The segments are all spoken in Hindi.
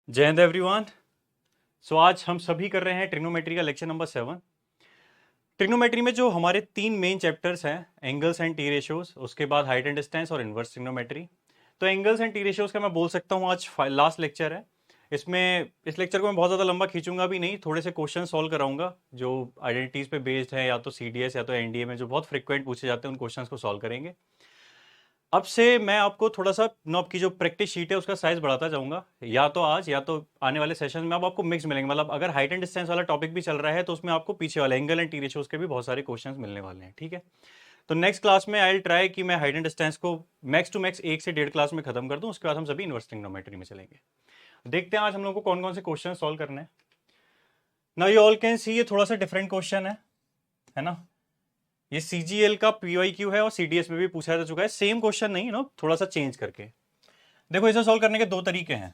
जय हिंद एवरीवन। सो आज हम सभी कर रहे हैं ट्रिग्नोमेट्री का लेक्चर नंबर 7। ट्रिग्नोमेट्री में जो हमारे तीन मेन चैप्टर्स हैं, एंगल्स एंड टी रेशियोज, उसके बाद हाइट एंड डिस्टेंस और इनवर्स ट्रिग्नोमेट्री। तो एंगल्स एंड टी रेशियोज का मैं बोल सकता हूँ आज लास्ट लेक्चर है। इसमें इस लेक्चर को मैं बहुत ज़्यादा लंबा खींचूंगा भी नहीं, थोड़े से क्वेश्चन सॉल्व कराऊंगा जो आइडेंटिटीज पे बेस्ड है, या तो सीडीएस या तो एनडीए में जो बहुत फ्रिक्वेंट पूछे जाते हैं उन क्वेश्चंस को सॉल्व करेंगे। अब से मैं आपको थोड़ा सा नॉब की जो प्रैक्टिस शीट है उसका साइज बढ़ाता जाऊंगा, या तो आज या तो आने वाले सेशन में। अब आपको मिक्स मिलेंगे, मतलब अगर हाइट एंड डिस्टेंस वाला टॉपिक भी चल रहा है तो उसमें आपको पीछे वाले एंगल एंड टी रेशियोज के भी बहुत सारे क्वेश्चंस मिलने वाले हैं, ठीक है। तो नेक्स्ट क्लास में आई ट्राई कि मैं हाइट एंड डिस्टेंस को मैक्स टू मैक्स 1 से 1.5 क्लास में खत्म कर दूं, उसके बाद हम सभी इनवर्स ट्रिग्नोमेट्री में चलेंगे। देखते हैं आज हम लोग को कौन कौन से क्वेश्चन सॉल्व करने हैं। Now you all can see ये थोड़ा सा डिफरेंट क्वेश्चन है ना। ये सीजीएल का पीवाईक्यू है और सीडीएस में भी पूछा जा चुका है, सेम क्वेश्चन नहीं नो, थोड़ा सा चेंज करके। देखो इसे सॉल्व करने के दो तरीके हैं,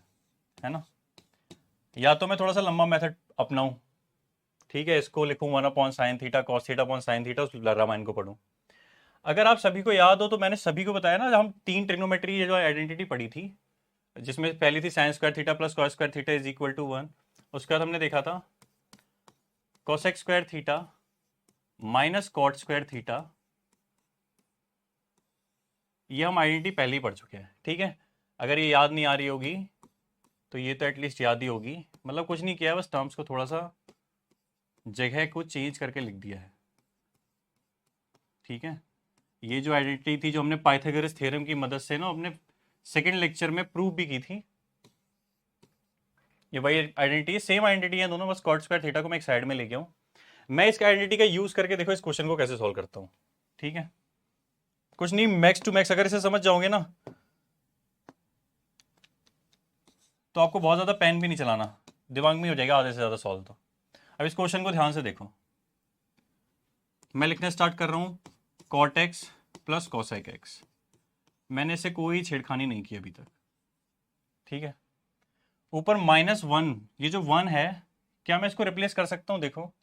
है ना। या तो मैं थोड़ा सा लंबा मेथड अपनाऊं, ठीक है, इसको लिखूं 1/sin θ cos θ/sin θ, उस रामायण को पढ़ूं। अगर आप सभी को याद हो तो मैंने सभी को बताया ना, हम तीन ट्रिग्नोमेट्री जो आइडेंटिटी पढ़ी थी, जिसमें पहली थी sin² θ + cos² θ = 1। उसके बाद हमने देखा था cosec² θ - cot² θ। ये हम आइडेंटिटी पहले ही पढ़ चुके हैं, ठीक है। अगर ये याद नहीं आ रही होगी तो ये तो एटलीस्ट याद ही होगी, मतलब कुछ नहीं किया, बस टर्म्स को थोड़ा सा जगह को चेंज करके लिख दिया है, ठीक है। ये जो आइडेंटिटी थी जो हमने पाइथागोरस थ्योरम की मदद से ना अपने सेकंड लेक्चर में प्रूव भी की थी, ये वही आइडेंटिटी है, सेम आइडेंटिटी है दोनों, बस cot² θ को मैं एक साइड में लेके आऊँ। मैं इस आइडेंटिटी का यूज करके देखो इस क्वेश्चन को कैसे सॉल्व करता हूँ, ठीक है। कुछ नहीं, मैक्स टू मैक्स अगर इसे समझ जाओगे ना तो आपको बहुत ज्यादा पेन भी नहीं चलाना, दिमाग में हो जाएगा आधे से ज्यादा सॉल्व। तो अब इस क्वेश्चन को ध्यान से देखो, मैं लिखने स्टार्ट कर रहा हूँ cot x + cosec x। मैंने इसे कोई छेड़खानी नहीं की अभी तक, ठीक है। ऊपर -1, ये जो 1 है, क्या मैं इसको रिप्लेस कर सकता हूँ? देखो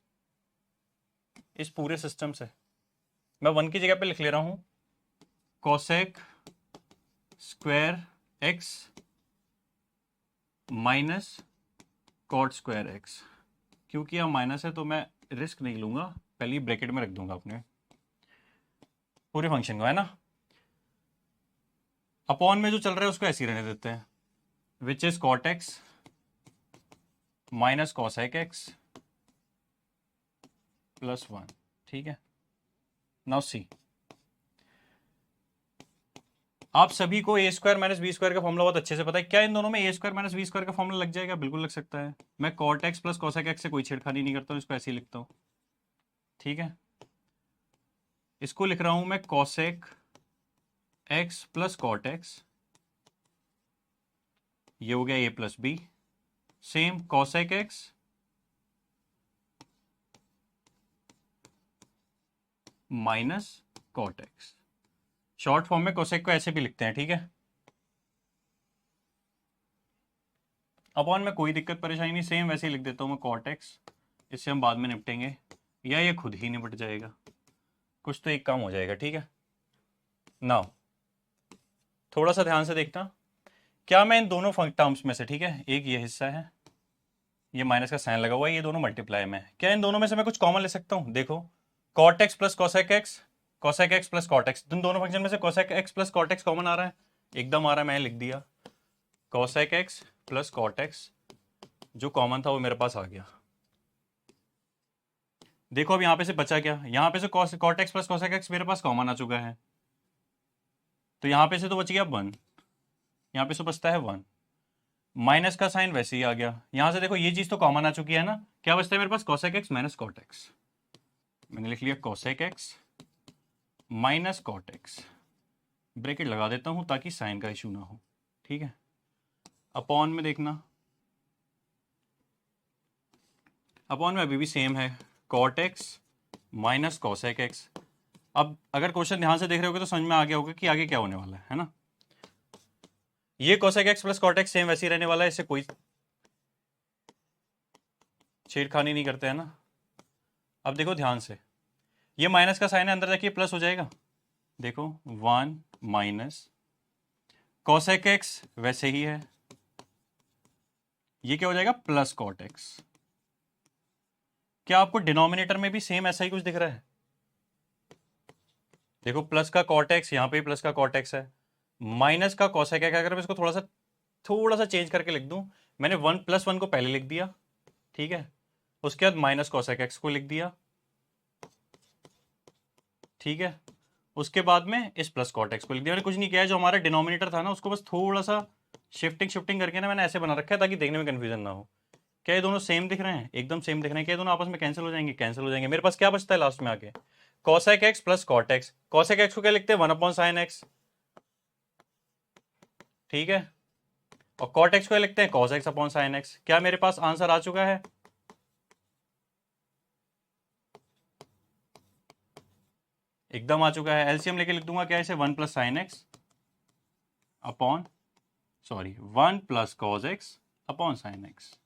इस पूरे सिस्टम से मैं 1 की जगह पे लिख ले रहा हूँ cosec² x - cot² x। क्योंकि यहाँ माइनस है तो मैं रिस्क नहीं लूंगा, पहले ही ब्रैकेट में रख दूंगा अपने पूरे फंक्शन को, है ना। अपॉन में जो चल रहा है उसको ऐसे ही रहने देते हैं, which is cot x - cosec x + 1, ठीक है। नाउ सी, आप सभी को a² - b² का फॉर्मूला बहुत अच्छे से पता है। क्या इन दोनों में a² - b² का फॉर्मूला लग जाएगा? बिल्कुल लग सकता है। मैं cot x + cosec x से कोई छेड़खानी नहीं करता हूँ, इसको ऐसे ही लिखता हूँ, ठीक है। इसको लिख रहा हूं मैं cosec x + cot x, ये हो गया a + b। Same cosec x - cot x। Short form में cosec को ऐसे भी लिखते हैं, ठीक है। अपॉन में कोई दिक्कत परेशानी नहीं, सेम वैसे ही लिख देता हूं मैं cot x। इससे हम बाद में निपटेंगे, या ये खुद ही निपट जाएगा, कुछ तो एक काम हो जाएगा, ठीक है। नाउ थोड़ा सा ध्यान से देखना, क्या मैं इन दोनों टर्म्स में से, ठीक है, एक ये हिस्सा है, ये माइनस का साइन लगा हुआ है, ये दोनों मल्टीप्लाई में है, क्या इन दोनों में से मैं कुछ कॉमन ले सकता हूं? देखो cot x + cosec x, cosec x + cot x, इन दोनों फंक्शन में से cosec x + cot x common आ रहा है, एकदम आ रहा है, मैंने लिख दिया cosec x + cot x। जो कॉमन था वो मेरे पास आ गया। देखो अब यहां पे से बचा क्या, यहां पे से cot x + cosec x मेरे पास कॉमन आ चुका है, तो यहां पे से तो बच गया 1, यहां पे से बचता है 1। माइनस का साइन वैसे ही आ गया, यहां से देखो ये चीज तो कॉमन आ चुकी है ना, क्या बचता है मेरे पास? cosec x - cot x। मैंने लिख लिया cosec x - cot x, bracket लगा देता हूं ताकि साइन का इशू ना हो, ठीक है। अपॉन में देखना, अपॉन में अभी भी सेम है cot x - cosec x। अब अगर क्वेश्चन ध्यान से देख रहे होगे तो समझ में आ गया होगा कि आगे क्या होने वाला है ना। ये cosec x + cot x same वैसे ही रहने वाला है, इससे कोई छेड़खानी नहीं करते हैं ना। अब देखो ध्यान से, ये माइनस का साइन है, अंदर जाके प्लस हो जाएगा, देखो 1 - cosec x वैसे ही है, ये क्या हो जाएगा, प्लस कॉट एक्स। क्या आपको डिनोमिनेटर में भी सेम ऐसा ही कुछ दिख रहा है? देखो प्लस का कॉट एक्स, यहाँ पे प्लस का कॉट एक्स है, माइनस का कॉसेक एक्स। अगर मैं इसको थोड़ा सा चेंज करके लिख दूं, मैंने 1+1 को पहले लिख दिया, ठीक है, उसके बाद माइनस कॉसेक एक्स को लिख दिया, ठीक है, उसके बाद में इस प्लस कॉट एक्स को लिख दिया। मैंने कुछ नहीं किया है, जो हमारा डिनोमिनेटर था ना उसको बस थोड़ा सा शिफ्टिंग करके ना मैंने ऐसे बना रखा है ताकि देखने में कंफ्यूजन ना हो। क्या ये दोनों सेम दिख रहे हैं? एकदम सेम दिख रहे हैं। क्या ये दोनों आपस में कैंसिल हो जाएंगे? कैंसिल हो जाएंगे। मेरे पास क्या बचता है लास्ट में आके, cosec x plus cot x. Cosec x को क्या लिखते हैं, 1/sin x, ठीक है, और कॉट एक्स को क्या लिखते हैं, cos x upon sine x. क्या मेरे पास आंसर आ चुका है? एकदम आ चुका है। एलसीएम लेके लिख दूंगा क्या इसे, 1+sin x upon 1+cos x upon sine x.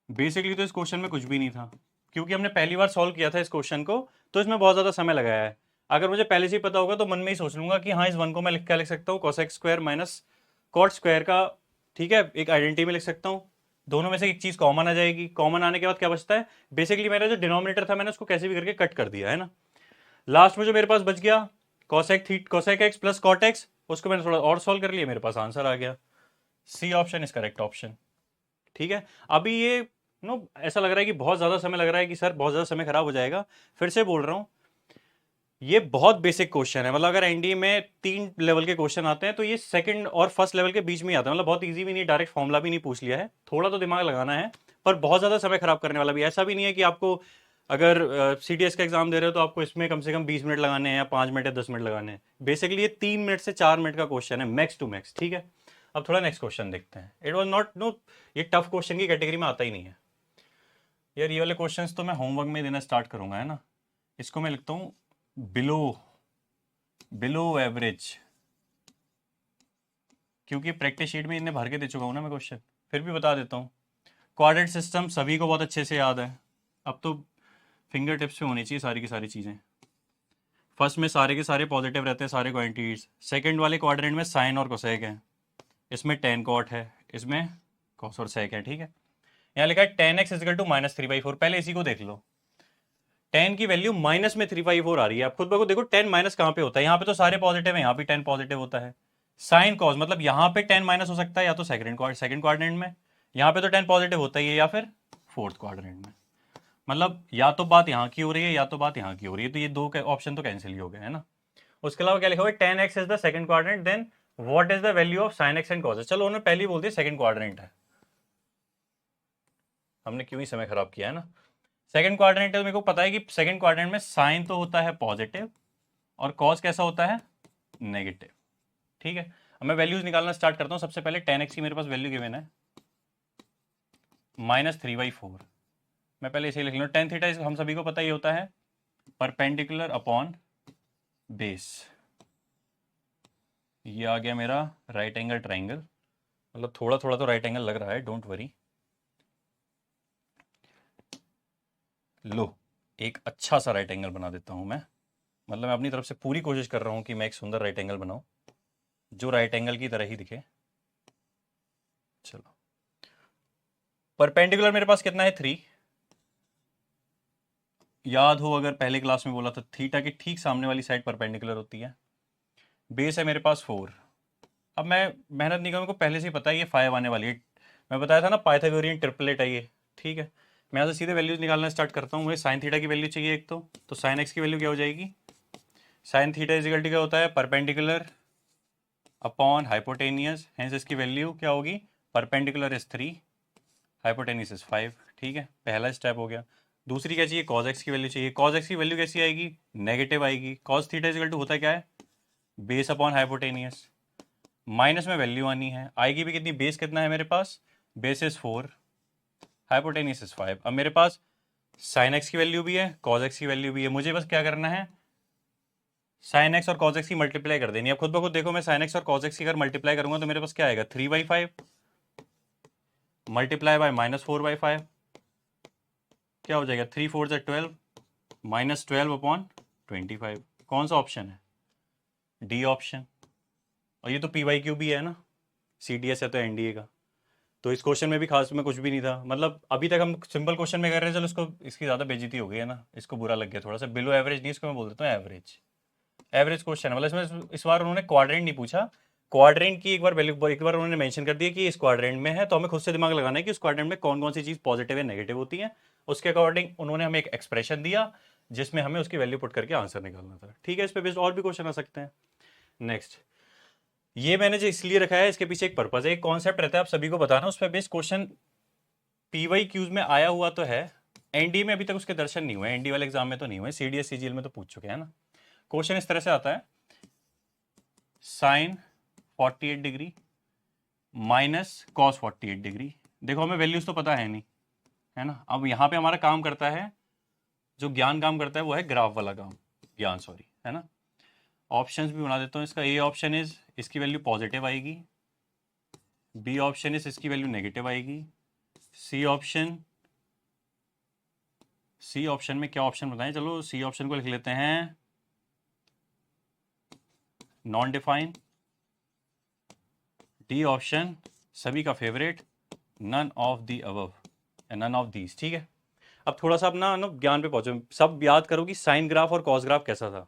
Basically तो इस क्वेश्चन में कुछ भी नहीं था, क्योंकि हमने पहली बार सॉल्व किया था इस क्वेश्चन को, तो इसमें बहुत ज्यादा समय लगाया है। अगर मुझे पहले से ही पता होगा तो मन में ही सोच लूंगा कि हाँ, इस 1 को मैं लिख सकता हूँ cos x square minus cot square का, ठीक है, एक आइडेंटिटी में लिख सकता हूँ। दोनों में से एक चीज कॉमन आ जाएगी। कॉमन आने के बाद क्या बचता है, बेसिकली मेरा जो डिनोमिनेटर था मैंने उसको कैसे भी करके कट कर दिया है ना। लास्ट में जो मेरे पास बच गया cosec x plus cot x, उसको मैंने थोड़ा और सॉल्व कर लिया, मेरे पास आंसर आ गया। C option is correct option, ठीक है। अभी ये ऐसा लग रहा है कि बहुत ज्यादा समय लग रहा है कि सर बहुत ज्यादा समय खराब हो जाएगा। फिर से बोल रहा हूं, ये बहुत बेसिक क्वेश्चन है। मतलब अगर एनडीए में 3 लेवल के क्वेश्चन आते हैं तो ये सेकंड और फर्स्ट लेवल के बीच में ही आता है। मतलब बहुत इजी भी नहीं, डायरेक्ट फॉर्मूला भी नहीं पूछ लिया है, थोड़ा तो दिमाग लगाना है, पर बहुत ज्यादा समय खराब करने वाला भी ऐसा भी नहीं है कि आपको अगर सीटीएस का एग्जाम दे रहे हो तो आपको इसमें कम से कम 20 मिनट लगाने हैं या 5 मिनट या 10 मिनट लगाने हैं। बेसिकली ये 3 मिनट से 4 मिनट का क्वेश्चन है मैक्स टू मैक्स, ठीक है। अब थोड़ा नेक्स्ट क्वेश्चन देखते हैं। इट वॉज नॉट नो, ये टफ क्वेश्चन की कैटेगरी में आता ही नहीं है यार। ये वाले क्वेश्चंस तो मैं होमवर्क में देना स्टार्ट करूंगा, है ना। इसको मैं लिखता हूँ बिलो एवरेज, क्योंकि प्रैक्टिस शीट में इन्हें भर के दे चुका हूं ना मैं क्वेश्चन, फिर भी बता देता हूँ। कोऑर्डिनेट सिस्टम सभी को बहुत अच्छे से याद है, अब तो फिंगर टिप्स पे होनी चाहिए सारी की सारी चीज़ें। फर्स्ट में सारे के सारे पॉजिटिव रहते हैं, सारे क्वांटिटीज। सेकंड वाले क्वाड्रेंट में साइन और कोसेक है, इसमें टेन कॉट है, इसमें कॉस और सेक है, ठीक है। यहाँ लिखा है 10x इजिकल टू -3/4। पहले इसी को देख लो, 10 की वैल्यू माइनस में 3/4 आ रही है। आप खुद को देखो 10 माइनस कहाँ पे होता है, यहाँ पे तो सारे पॉजिटिव है, यहाँ पे 10 पॉजिटिव होता है। साइन कॉस मतलब यहाँ पे 10 माइनस हो सकता है या तो सेकंड क्वाड्रेंट में, यहाँ पे तो 10 पॉजिटिव होता ही है, या फिर फोर्थ क्वाड्रेंट में। मतलब या तो बात यहाँ की हो रही है या तो बात यहाँ की हो रही है, तो ये दो ऑप्शन तो कैंसिल ही हो गए, है ना। उसके अलावा क्या लिखा हुआ है, 10x is the second quadrant, then what is the value of sine x and cos. चलो उन्होंने पहले ही बोल दिया सेकंड क्वाड्रेंट है, हमने क्यों ही समय खराब किया, है ना। सेकंड क्वाड्रेंट है तो मेरे को पता है कि सेकंड क्वाड्रेंट में साइन तो होता है पॉजिटिव और कॉस कैसा होता है, नेगेटिव, ठीक है। अब मैं वैल्यूज निकालना स्टार्ट करता हूं। सबसे पहले 10x की मेरे पास वैल्यू गिवन है -3/4। मैं पहले इसे लिख लूँ। टेन थीटा हम सभी को पता ही होता है परपेंडिकुलर अपॉन बेस। ये आ गया मेरा राइट एंगल ट्राइंगल, मतलब थोड़ा थोड़ा तो राइट एंगल लग रहा है, डोंट वरी। लो, एक अच्छा सा राइट एंगल बना देता हूं मैं। मतलब मैं अपनी तरफ से पूरी कोशिश कर रहा हूं कि मैं एक सुंदर राइट एंगल बनाऊं जो राइट एंगल की तरह ही दिखे। चलो, परपेंडिकुलर मेरे पास कितना है, 3। याद हो अगर पहले क्लास में बोला था, थीटा की ठीक सामने वाली साइड परपेंडिकुलर होती है। बेस है मेरे पास 4। अब मैं मेहनत नहीं करूँ, को पहले से ही पता है ये 5 आने वाली है। मैं बताया था ना पाइथागोरियन ट्रिपलेट है ये, ठीक है। मैं यहाँ से सीधे वैल्यूज निकालना स्टार्ट करता हूँ। मुझे साइन थीटा की वैल्यू चाहिए एक तो साइन एक्स की वैल्यू क्या हो जाएगी, sine theta is equal to क्या होता है, परपेंडिकुलर अपॉन हाइपोटेनियस, हेंस इसकी वैल्यू क्या होगी, परपेंडिकुलर इज 3, हाइपोटेनियस इज 5, ठीक है। पहला स्टेप हो गया। दूसरी क्या चाहिए, कॉस एक्स की वैल्यू चाहिए। कॉस एक्स की वैल्यू कैसी आएगी, नेगेटिव आएगी। Cos theta is equal to होता क्या है, बेस अपॉन हाइपोटेनियस, माइनस में वैल्यू आनी है, आएगी भी कितनी, बेस कितना है मेरे पास, बेस इज 4, हाइपोटेनियस इज 5। अब मेरे पास साइन एक्स की वैल्यू भी है, कॉस एक्स की वैल्यू भी है। मुझे बस क्या करना है, साइन एक्स और कॉस एक्स की मल्टीप्लाई कर देनी है। अब खुद ब खुद देखो, मैं साइन एक्स और कॉस एक्स की अगर मल्टीप्लाई करूंगा तो मेरे पास क्या आएगा, 3/5 मल्टीप्लाई बाय -4/5, क्या हो जाएगा, 3 4 12, -12 अपॉन 25। कौन सा ऑप्शन है, डी ऑप्शन। और ये तो PYQ भी है ना, CDS है तो NDA का। तो इस क्वेश्चन में भी खास में कुछ भी नहीं था, मतलब अभी तक हम सिंपल क्वेश्चन में कर रहे हैं, चलो इसको इसकी ज़्यादा बेइज्जती हो गई है ना, इसको बुरा लग गया थोड़ा सा, बिलो एवरेज नहीं, इसको मैं बोल देता हूँ एवरेज। एवरेज क्वेश्चन है, मतलब इसमें इस बार उन्होंने क्वाड्रेंट नहीं पूछा, क्वाड्रेंट की एक बार उन्होंने मेंशन कर दिया कि इस क्वाड्रेंट में है, तो हमें खुद से दिमाग लगाना है कि उस क्वाड्रेंट में कौन कौन सी चीज़ पॉजिटिव है नेगेटिव होती है, उसके अकॉर्डिंग उन्होंने हमें एक एक्सप्रेशन दिया जिसमें हमें उसकी वैल्यू पुट करके आंसर निकालना था। ठीक है, इस पे बेस्ड और भी क्वेश्चन आ सकते हैं। नेक्स्ट, ये मैंने जो इसलिए रखा है, इसके पीछे एक पर्पज है, एक कॉन्सेप्ट रहता है, आप सभी को बताना, उस पर बेस्ड क्वेश्चन पीवाई क्यूज में आया हुआ तो है, एनडी में अभी तक उसके दर्शन नहीं हुए, एनडी वाले एग्जाम में तो नहीं हुए, सीडीएस सीजीएल में तो पूछ चुके हैं ना। क्वेश्चन इस तरह से आता है, sine 48 degree minus cos 48 degree. देखो हमें वैल्यूज तो पता है नहीं, है ना। अब यहाँ पे हमारा काम करता है, जो ज्ञान काम करता है वो है ग्राफ वाला काम, ज्ञान सॉरी, है ना। ऑप्शंस भी बना देता हूँ इसका। ए ऑप्शन इज इसकी वैल्यू पॉजिटिव आएगी, बी ऑप्शन इज इसकी वैल्यू नेगेटिव आएगी, सी ऑप्शन में क्या ऑप्शन बताएं, चलो सी ऑप्शन को लिख लेते हैं नॉन डिफाइन, डी ऑप्शन सभी का favourite, none of the above, none of these. ठीक है, अब थोड़ा सा अपना ना ज्ञान पे पहुंचो, सब याद करो कि साइन ग्राफ और कॉस ग्राफ कैसा था।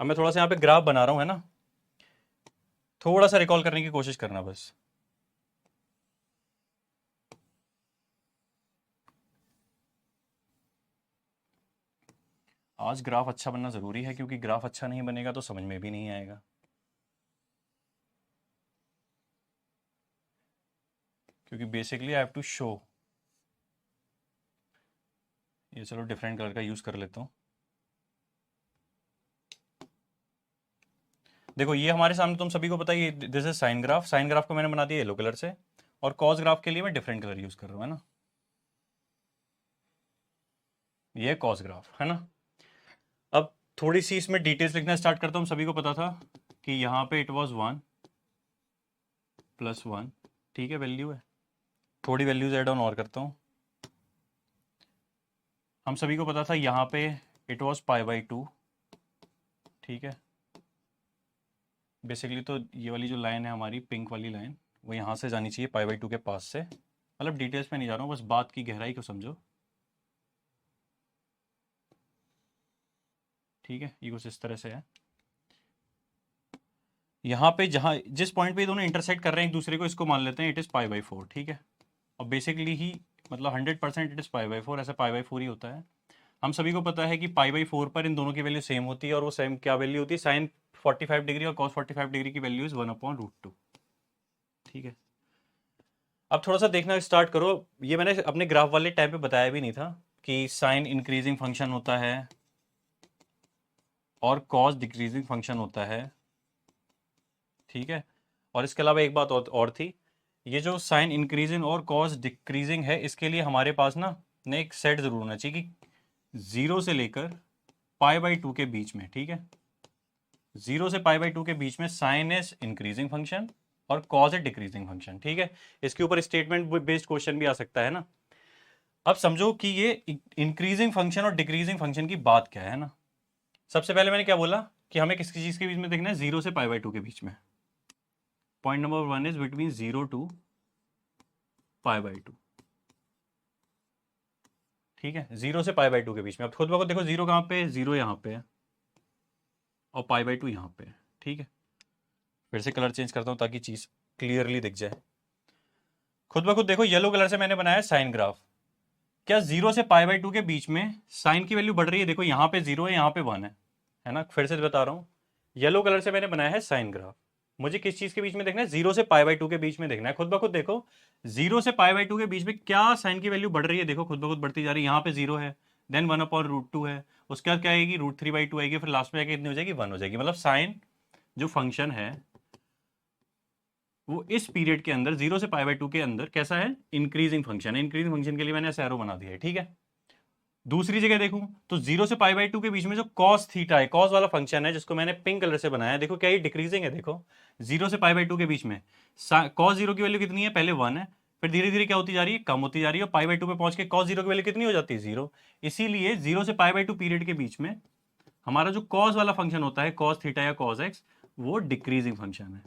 अब मैं थोड़ा सा यहाँ पे ग्राफ बना रहा हूँ, है ना, थोड़ा सा रिकॉल करने की कोशिश करना बस। आज ग्राफ अच्छा बनना जरूरी है, क्योंकि ग्राफ अच्छा नहीं बनेगा तो समझ में भी नहीं आएगा। क्योंकि basically I have to show, ये चलो डिफरेंट कलर का यूज कर लेता हूँ। देखो ये हमारे सामने, तुम सभी को पता है this is sine graph, sine graph को मैंने बना दिया येलो कलर से, और कॉस ग्राफ के लिए मैं डिफरेंट कलर यूज कर रहा हूँ, है ना। ये कॉस ग्राफ है ना। अब थोड़ी सी इसमें डिटेल्स लिखना स्टार्ट करता हूँ। सभी को पता था कि यहाँ पे इट वाज 1 + 1, ठीक है, वैल्यू है। थोड़ी वैल्यूज एड ऑन और करता हूँ। हम सभी को पता था यहाँ पे इट वाज π/2, ठीक है। बेसिकली तो ये वाली जो लाइन है हमारी पिंक वाली लाइन, वो यहाँ से जानी चाहिए π/2 के पास से, मतलब डिटेल्स में नहीं जा रहा हूँ, बस बात की गहराई को समझो, ठीक है। ये कुछ इस तरह से है। यहाँ पे जहाँ जिस पॉइंट पे ये दोनों इंटरसेक्ट कर रहे हैं एक दूसरे को, इसको मान लेते हैं इट इज़ π/4, ठीक है। और बेसिकली ही मतलब 100% इट इज़ π/4, ऐसा π/4 ही होता है। हम सभी को पता है कि π/4 पर इन दोनों की वैल्यू सेम होती है, और वो सेम क्या वैल्यू होती है, साइन 45 डिग्री और कॉस 45 डिग्री की वैल्यू इज 1/√2, ठीक है। अब थोड़ा सा देखना स्टार्ट करो, ये मैंने अपने ग्राफ वाले टाइम पे बताया भी नहीं था कि साइन इंक्रीजिंग फंक्शन होता है और कॉस डिक्रीजिंग फंक्शन होता है, ठीक है। और इसके अलावा एक बात और थी, ये जो साइन इंक्रीजिंग और कॉस डिक्रीजिंग है, इसके लिए हमारे पास ना एक सेट जरूर होना चाहिए कि 0 से लेकर π/2 के बीच में, ठीक है, 0 से π/2 के बीच में साइन इज इंक्रीजिंग फंक्शन और कॉस इज डिक्रीजिंग फंक्शन, ठीक है। इसके ऊपर स्टेटमेंट बेस्ड क्वेश्चन भी आ सकता है ना। अब समझो कि ये इंक्रीजिंग फंक्शन और डिक्रीजिंग फंक्शन की बात क्या है ना। सबसे पहले मैंने क्या बोला कि हमें किस चीज के बीच में देखना है, 0 से π/2 के बीच में। Point number 1 is between 0 to π/2, ठीक है, 0 से π/2 के बीच में। अब खुद ब खुद देखो 0 कहाँ पे है, 0 यहाँ पे है और π/2 यहाँ पे है, ठीक है। फिर से कलर चेंज करता हूँ ताकि चीज क्लियरली दिख जाए। खुद ब खुद देखो येलो कलर से मैंने बनाया साइन ग्राफ, क्या 0 से π/2 के बीच में साइन की वैल्यू बढ़ रही है, देखो यहाँ पे 0 है, यहाँ पे 1 है ना। फिर से बता रहा हूँ, येलो कलर से मैंने बनाया है साइन ग्राफ, मुझे किस चीज के बीच में देखना है, 0 से π/2 के बीच में देखना है। खुद ब खुद देखो 0 से π/2 के बीच में क्या साइन की वैल्यू बढ़ रही है, देखो खुद ब खुद बढ़ती जा रही है। यहाँ पे 0 है, देन 1/√2 है, उसके बाद क्या आएगी, √3/2 आएगी, फिर लास्ट में जाके कितनी हो जाएगी, 1 हो जाएगी। मतलब साइन जो फंक्शन है वो इस पीरियड के अंदर 0 से π/2 के अंदर कैसा है, इंक्रीजिंग फंक्शन है। इंक्रीजिंग फंक्शन के लिए मैंने ऐसे एरो बना दिया है, ठीक है। दूसरी जगह देखूं तो 0 से π/2 के बीच में जो cos थीटा है, cos वाला फंक्शन है, जिसको मैंने पिंक कलर से बनाया है, देखो क्या ये डिक्रीजिंग है, देखो 0 से π/2 के बीच में cos 0 की वैल्यू कितनी है, पहले 1 है, फिर धीरे धीरे क्या होती जा रही है, कम होती जा रही है, π/2 पे पहुंच के cos 0 की वैल्यू कितनी हो जाती है, 0। इसीलिए 0 से π/2 पीरियड के बीच में हमारा जो cos वाला फंक्शन होता है, cos थीटा या cos x, वो डिक्रीजिंग फंक्शन है।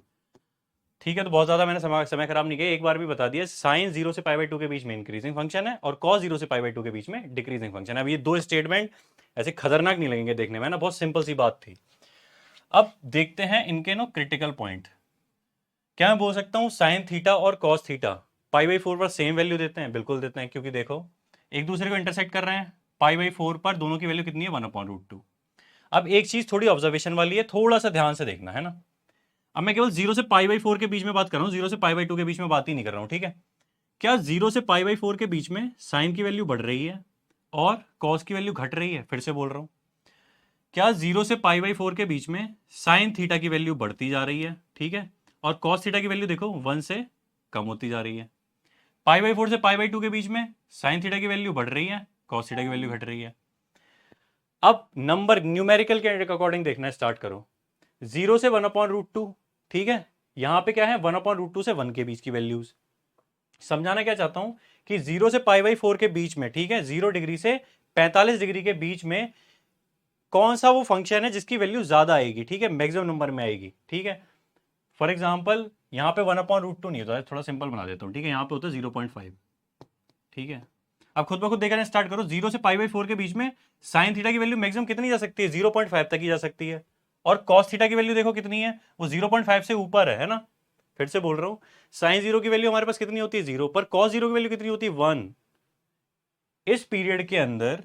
ठीक है, तो बहुत ज़्यादा मैंने समय खराब नहीं किया, एक बार भी बता दिया। साइन 0 से π/2 के बीच में इंक्रीजिंग फंक्शन है और कॉस 0 से π/2 के बीच में डिक्रीजिंग फंक्शन है। अब ये दो स्टेटमेंट ऐसे खतरनाक नहीं लगेंगे देखने में ना, बहुत सिंपल सी बात थी। अब देखते हैं इनके नो क्रिटिकल पॉइंट। क्या मैं बोल सकता हूँ साइन थीटा और कॉस थीटा π/4 पर सेम वैल्यू देते हैं? बिल्कुल देते हैं, क्योंकि देखो एक दूसरे को इंटरसेक्ट कर रहे हैं। π/4 पर दोनों की वैल्यू कितनी है? 1/√2। अब एक चीज थोड़ी ऑब्जर्वेशन वाली है, थोड़ा सा ध्यान से देखना है ना। अब मैं केवल 0 से π/4 के बीच में बात कर रहा हूँ, 0 से π/2 के बीच में बात ही नहीं कर रहा हूँ, ठीक है। क्या 0 से π/4 के बीच में साइन की वैल्यू बढ़ रही है और कॉस की वैल्यू घट रही है? फिर से बोल रहा हूँ, क्या 0 से π/4 के बीच में साइन थीटा की वैल्यू बढ़ती जा रही है, ठीक है, और कॉस थीटा की वैल्यू देखो 1 से कम होती जा रही है। π/4 से π/2 के बीच में साइन थीटा की वैल्यू बढ़ रही है, कॉस थीटा की वैल्यू घट रही है। अब नंबर न्यूमेरिकल के अकॉर्डिंग देखना स्टार्ट करो। 0 से 1/√2, ठीक है, यहां पे क्या है? 1/√2 से 1 के बीच की वैल्यूज। समझाना क्या चाहता हूं कि 0 से π/4 के बीच में, ठीक है, 0 डिग्री से 45 डिग्री के बीच में कौन सा वो फंक्शन है जिसकी वैल्यू ज्यादा आएगी, ठीक है, मैक्सिमम नंबर में आएगी, ठीक है। फॉर एग्जाम्पल यहां पे 1/√2 नहीं होता है, थोड़ा सिंपल बना देता हूं, ठीक है, यहां पे होता है 0.5, ठीक है। अब खुद ब खुद देखना स्टार्ट करो। 0 से π/4 के बीच में साइन थीटा की वैल्यू मैक्सिमम कितनी जा सकती है? 0.5 तक ही जा सकती है। और कॉस थीटा की वैल्यू देखो कितनी है, वो 0.5 से ऊपर है ना। फिर से बोल रहा हूं, साइन 0 की वैल्यू हमारे पास कितनी होती है? 0 पर। कॉस 0 की वैल्यू कितनी होती है? 1। इस पीरियड के अंदर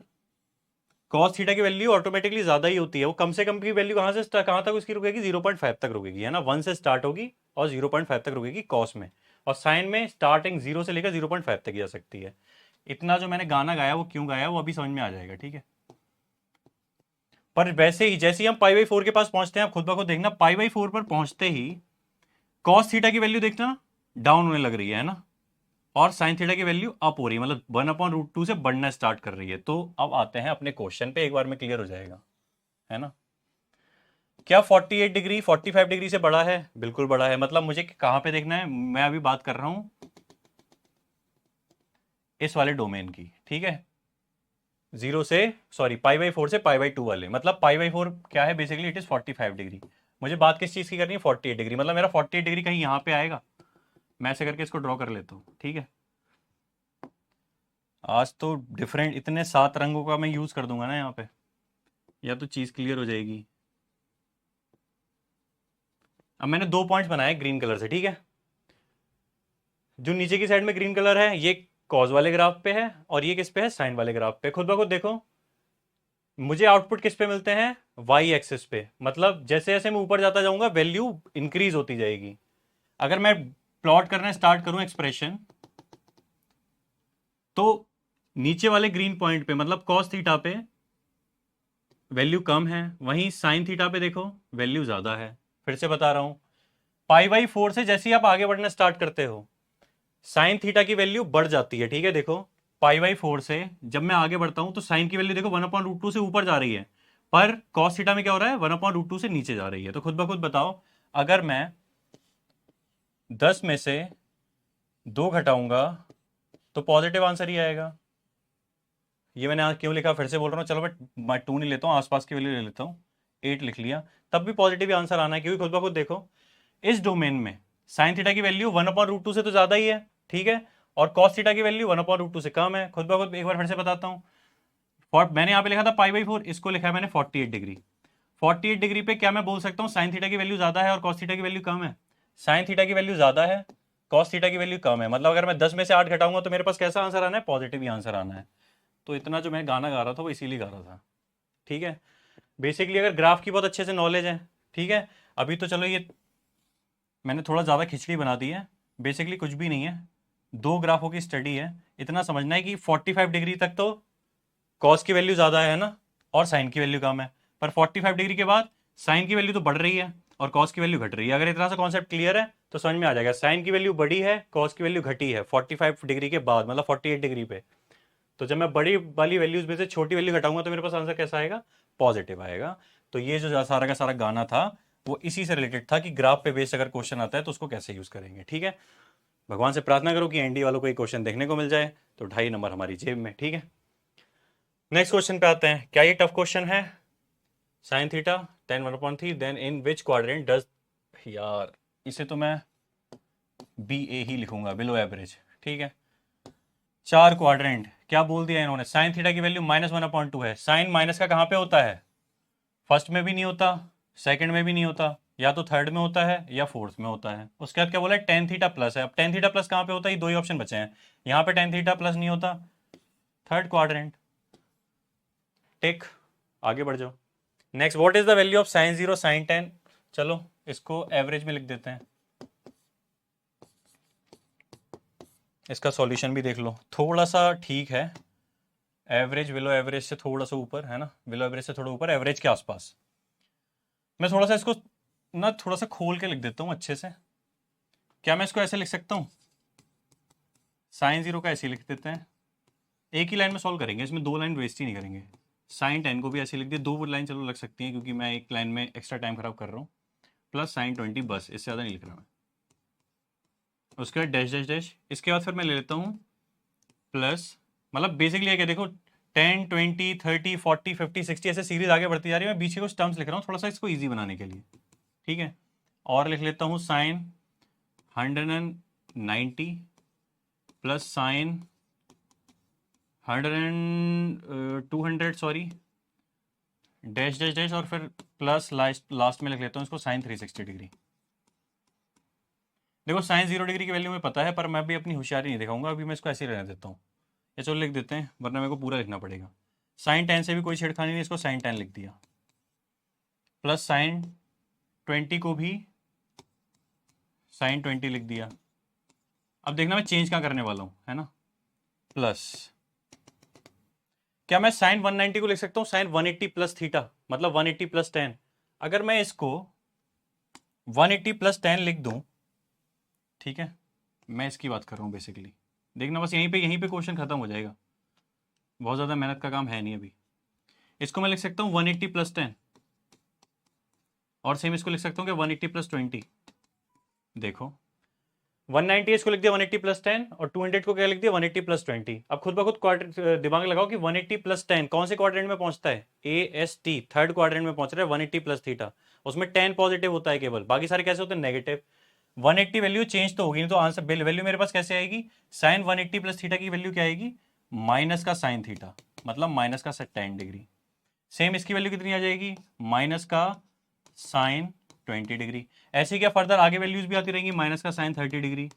कॉस थीटा की वैल्यू ऑटोमेटिकली ज्यादा ही होती है। वो कम से कम की वैल्यू कहां से कहां तक उसकी रुकेगी? 0.5 तक रुकेगी, है ना। 1 से स्टार्ट होगी और 0.5 तक रुकेगी कॉस में, और साइन में स्टार्टिंग 0 से लेकर 0.5 तक जा सकती है। इतना जो मैंने गाना गाया वो क्यों गाया वो अभी समझ में आ जाएगा, ठीक है। पर वैसे ही जैसे ही हम π/4 के पास पहुंचते हैं, आप खुद ब खुद देखना, π/4 पर पहुंचते ही कॉस थीटा की वैल्यू देखना डाउन होने लग रही है ना, और साइन थीटा की वैल्यू अप हो रही है, मतलब 1/√2 से बढ़ना स्टार्ट कर रही है। तो अब आते हैं अपने क्वेश्चन पे, एक बार में क्लियर हो जाएगा, है ना। क्या 48 डिग्री 45 डिग्री से बड़ा है? बिल्कुल बड़ा है। मतलब मुझे कहां पे देखना है? मैं अभी बात कर रहा हूं इस वाले डोमेन की, ठीक है, 0 से π/4 से π/2 वाले। मतलब π/4 क्या है? Basically it is 45 degree. मुझे बात किस चीज की करनी है? 48 डिग्री। मतलब मेरा 48 डिग्री कहीं यहां पे आएगा। मैं ऐसे करके इसको ड्रॉ कर लेता हूं, ठीक है। आज तो डिफरेंट इतने 7 रंगों का मैं यूज कर दूंगा ना यहाँ पे, या तो चीज क्लियर हो जाएगी। अब मैंने 2 पॉइंट्स बनाए ग्रीन कलर से, ठीक है। जो नीचे की साइड में ग्रीन कलर है ये कॉज वाले ग्राफ पे है, और ये किस पे है? साइन वाले ग्राफ पे। खुद ब खुद देखो मुझे आउटपुट किस पे मिलते हैं? वाई एक्सिस पे। मतलब जैसे जैसे मैं ऊपर जाता जाऊंगा वैल्यू इंक्रीज होती जाएगी। अगर मैं प्लॉट करना स्टार्ट करूं एक्सप्रेशन, तो नीचे वाले ग्रीन पॉइंट पे मतलब कॉस थीटा पे वैल्यू कम है, वहीं साइन थीटा पे देखो वैल्यू ज्यादा है। फिर से बता रहा हूं, π/4 से जैसे ही आप आगे बढ़ना स्टार्ट करते हो साइन थीटा की वैल्यू बढ़ जाती है, ठीक है। देखो π/4 से जब मैं आगे बढ़ता हूं तो साइन की वैल्यू देखो 1/√2 से ऊपर जा रही है, पर कॉस थीटा में क्या हो रहा है? 1/√2 से नीचे जा रही है। तो खुद ब खुद बताओ, अगर मैं 10 में से 2 घटाऊंगा तो पॉजिटिव आंसर ही आएगा। ये मैंने आज क्यों लिखा? फिर से बोल रहा हूँ, चलो मैं 2 नहीं लेता हूँ, आसपास की वैल्यू ले लेता हूँ, 8 लिख लिया, तब भी पॉजिटिव ही आंसर आना है। क्योंकि खुद ब खुद देखो इस डोमेन में साइन थीटा की वैल्यू 1/√2 से तो ज्यादा ही है, ठीक है, और कॉस थीटा की वैल्यू 1/√2 से कम है। खुद ब खुद एक बार फिर से बताता हूँ, मैंने यहाँ पे लिखा था π/4, इसको लिखा है मैंने 48 डिग्री। 48 डिग्री पे क्या मैं बोल सकता हूँ? साइन थीटा की वैल्यू ज्यादा है और कॉस थीटा की वैल्यू कम है। साइन थीटा की वैल्यू ज्यादा है, कॉस थीटा की वैल्यू कम है। मतलब अगर मैं 10 में से 8 घटाऊंगा तो मेरे पास कैसा आंसर आना है? पॉजिटिव ही आंसर आना है। तो इतना जो मैं गाना गा रहा था वो इसीलिए गा रहा था, ठीक है। बेसिकली अगर ग्राफ की बहुत अच्छे से नॉलेज है, ठीक है। अभी तो चलो ये मैंने थोड़ा ज़्यादा खिचड़ी बना दी है, बेसिकली कुछ भी नहीं है, 2 ग्राफों की स्टडी है। इतना समझना है कि 45 डिग्री तक तो कॉस की वैल्यू ज़्यादा है ना, और साइन की वैल्यू कम है, पर 45 डिग्री के बाद साइन की वैल्यू तो बढ़ रही है और कॉस की वैल्यू घट रही है। अगर इतना सा कॉन्सेप्ट क्लियर है तो समझ में आ जाएगा, साइन की वैल्यू बढ़ी है, कॉस की वैल्यू घटी है 45 डिग्री के बाद, मतलब 48 डिग्री पे। तो जब मैं बड़ी वाली वैल्यूज में से छोटी वैल्यू घटाऊंगा तो मेरे पास आंसर कैसा आएगा? पॉजिटिव आएगा। तो ये जो सारा का सारा गाना था वो इसी से रिलेटेड था कि ग्राफ पे बेस्ड अगर क्वेश्चन आता है तो उसको कैसे यूज करेंगे, ठीक है। भगवान से प्रार्थना करो कि एनडी वालों को एक क्वेश्चन देखने को मिल जाए तो 2.5 नंबर हमारी जेब में, ठीक है। नेक्स्ट क्वेश्चन पे आते हैं। क्या ये टफ क्वेश्चन है? Sine theta tan 1/3 then in which quadrant does, यार इसे तो मैं बी ए ही लिखूंगा, बिलो एवरेज। ठीक है, 4 क्वाड्रेंट, क्या बोल दिया इन्होंने, साइन थीटा की वैल्यू -1/2 है। साइन माइनस का कहाँ पे होता है, फर्स्ट में भी नहीं होता, सेकंड में भी नहीं होता, या तो थर्ड में होता है या फोर्थ में होता है। उसके बाद क्या बोला है, टेन थीटा प्लस है। अब टेन थीटा प्लस कहाँ पे होता है, ये दो ही ऑप्शन बचे हैं, यहाँ पे टेन थीटा प्लस नहीं होता, थर्ड क्वाड्रेंट। टिक, आगे बढ़ जाओ। Next, what is the value of sine 0 sine 10। चलो इसको एवरेज में लिख देते हैं, इसका सॉल्यूशन भी देख लो, थोड़ा सा ठीक है, एवरेज बिलो एवरेज से थोड़ा सा ऊपर है ना, बिलो एवरेज से थोड़ा ऊपर, एवरेज के आसपास। मैं थोड़ा सा इसको ना थोड़ा सा खोल के लिख देता हूँ अच्छे से। क्या मैं इसको ऐसे लिख सकता हूँ, साइन 0 का ऐसे लिख देते हैं, एक ही लाइन में सॉल्व करेंगे, इसमें दो लाइन वेस्ट ही नहीं करेंगे। साइन 10 को भी ऐसे लिख दिए, दो लाइन चलो लग सकती हैं क्योंकि मैं एक लाइन में एक्स्ट्रा टाइम खराब कर रहा हूँ, प्लस साइन 20, बस इससे ज़्यादा नहीं लिख रहा मैं। उसके बाद डैश डैश डैश, इसके बाद फिर मैं ले लेता हूँ प्लस, मतलब बेसिकली है क्या, देखो 10 20 30 40 50 60 ऐसे सीरीज आगे बढ़ती जा रही है, मैं बीच के कुछ टर्म्स लिख रहा हूँ थोड़ा सा इसको ईजी बनाने के लिए। ठीक है, और लिख लेता हूँ sine 190 plus sine 200 sorry, dash dash dash, और फिर प्लस लास्ट में लिख लेता हूँ इसको साइन 360 डिग्री। देखो साइन 0 डिग्री की वैल्यू में पता है, पर मैं भी अपनी होशियारी नहीं दिखाऊंगा, अभी मैं इसको ऐसे ही रहने देता हूँ, या चलो लिख देते हैं, वरना मेरे को पूरा लिखना पड़ेगा। साइन 10 से भी कोई छेड़खानी नहीं, इसको साइन 10 लिख दिया, प्लस साइन 20 को भी साइन 20 लिख दिया। अब देखना मैं चेंज क्या करने वाला हूँ, है ना, प्लस, क्या मैं साइन 190 को लिख सकता हूँ साइन 180 प्लस थीटा, मतलब 180 प्लस 10। अगर मैं इसको 180 प्लस 10 लिख दूं, ठीक है, मैं इसकी बात कर रहा हूँ बेसिकली, देखना बस यहीं पे क्वेश्चन खत्म हो जाएगा, बहुत ज़्यादा मेहनत का काम है नहीं अभी। इसको मैं लिख सकता हूँ 180 प्लस 10, और सेम इसको लिख सकता हूँ कि 180 प्लस 20। देखो 190 इसको लिख दिया 180 प्लस 10, और 200 को क्या लिख दिया 180 प्लस 20। अब खुद ब खुद क्वाड्रेंट दिमाग लगाओ कि 180 प्लस 10 कौन से क्वाड्रेंट में पहुंचता है, AST, थर्ड क्वाड्रेंट में पहुंच रहा है 180 प्लस थीटा, उसमें 10 पॉजिटिव होता है केवल, बाकी सारे कैसे होते हैं नेगेटिव। 180 वैल्यू चेंज तो होगी नहीं, तो आंसर वैल्यू मेरे पास कैसे आएगी, साइन 180 प्लस थीटा की वैल्यू क्या आएगी, माइनस का साइन थीटा, मतलब माइनस का 10 डिग्री। सेम इसकी वैल्यू कितनी आ जाएगी, माइनस का साइन 20 डिग्री। ऐसे क्या फर्दर आगे वैल्यूज भी आती रहेंगी, माइनस का साइन 30 डिग्री,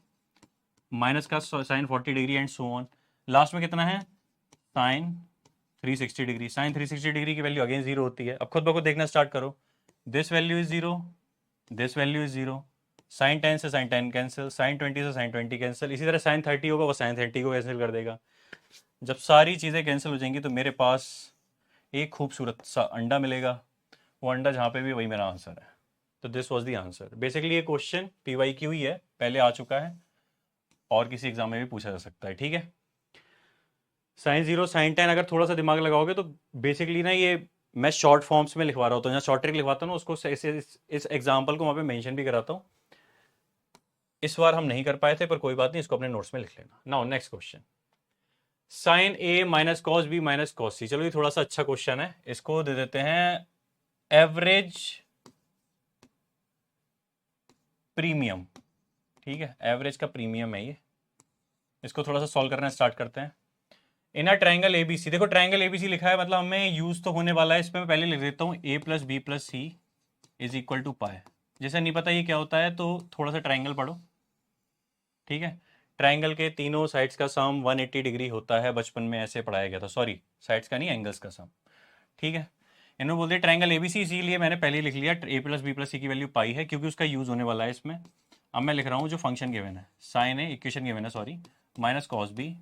माइनस का sine 40 degree, and so on. Last में कितना है, साइन 360 डिग्री। साइन 360 डिग्री की वैल्यू अगेन 0 होती है। अब खुद ब खुद देखना स्टार्ट करो, this value is 0, this value is 0, sine 10 से साइन 10 कैंसिल, साइन 20 से साइन 20 कैंसिल, इसी तरह साइन 30 होगा वो साइन 30 को कैंसिल कर देगा। जब सारी चीज़ें कैंसिल हो जाएंगी तो मेरे पास एक खूबसूरत सा अंडा मिलेगा, वो अंडा जहाँ पे भी वही मेरा आंसर है। तो this was the answer. Basically ये क्वेश्चन PYQ ही है, पहले आ चुका है और किसी एग्जाम में भी पूछा जा सकता है। ठीक है, साइन 0 साइन 10 अगर थोड़ा सा दिमाग लगाओगे तो बेसिकली ना ये मैं शॉर्ट फॉर्म्स में लिखवा रहा होता हूँ, जहाँ शॉर्ट ट्रिक लिखवाता हूँ ना उसको इस एग्जाम्पल को वहाँ पे मेंशन भी कराता हूँ। इस बार हम नहीं कर पाए थे, पर कोई बात नहीं, इसको अपने नोट्स में लिख लेना। Now next question, sine A minus cos B minus cos C। चलो ये थोड़ा सा अच्छा क्वेश्चन है, इसको दे देते हैं एवरेज प्रीमियम। ठीक है, एवरेज का प्रीमियम है ये, इसको थोड़ा सा सॉल्व करना स्टार्ट करते हैं। इन अ ट्राइंगल ABC, देखो ट्राइंगल ABC लिखा है, मतलब हमें यूज तो होने वाला है, इसमें मैं पहले लिख देता हूँ A plus B plus C is equal to pi. जैसे नहीं पता ये क्या होता है तो थोड़ा सा ट्राइंगल पढ़ो। ठीक है, ट्राइंगल के तीनों साइड्स का सम 180 डिग्री होता है, बचपन में ऐसे पढ़ाया गया था, सॉरी साइड्स का नहीं, एंगल्स का सम। ठीक है, इन्होंने बोलते हैं ट्राइंगल ABC, इसीलिए मैंने पहले लिख लिया A plus B plus C की वैल्यू पाई है, क्योंकि उसका यूज होने वाला है इसमें। अब मैं लिख रहा हूँ जो फंक्शन गिवन है, साइन ए इक्वेशन गिवन है sorry, minus cos B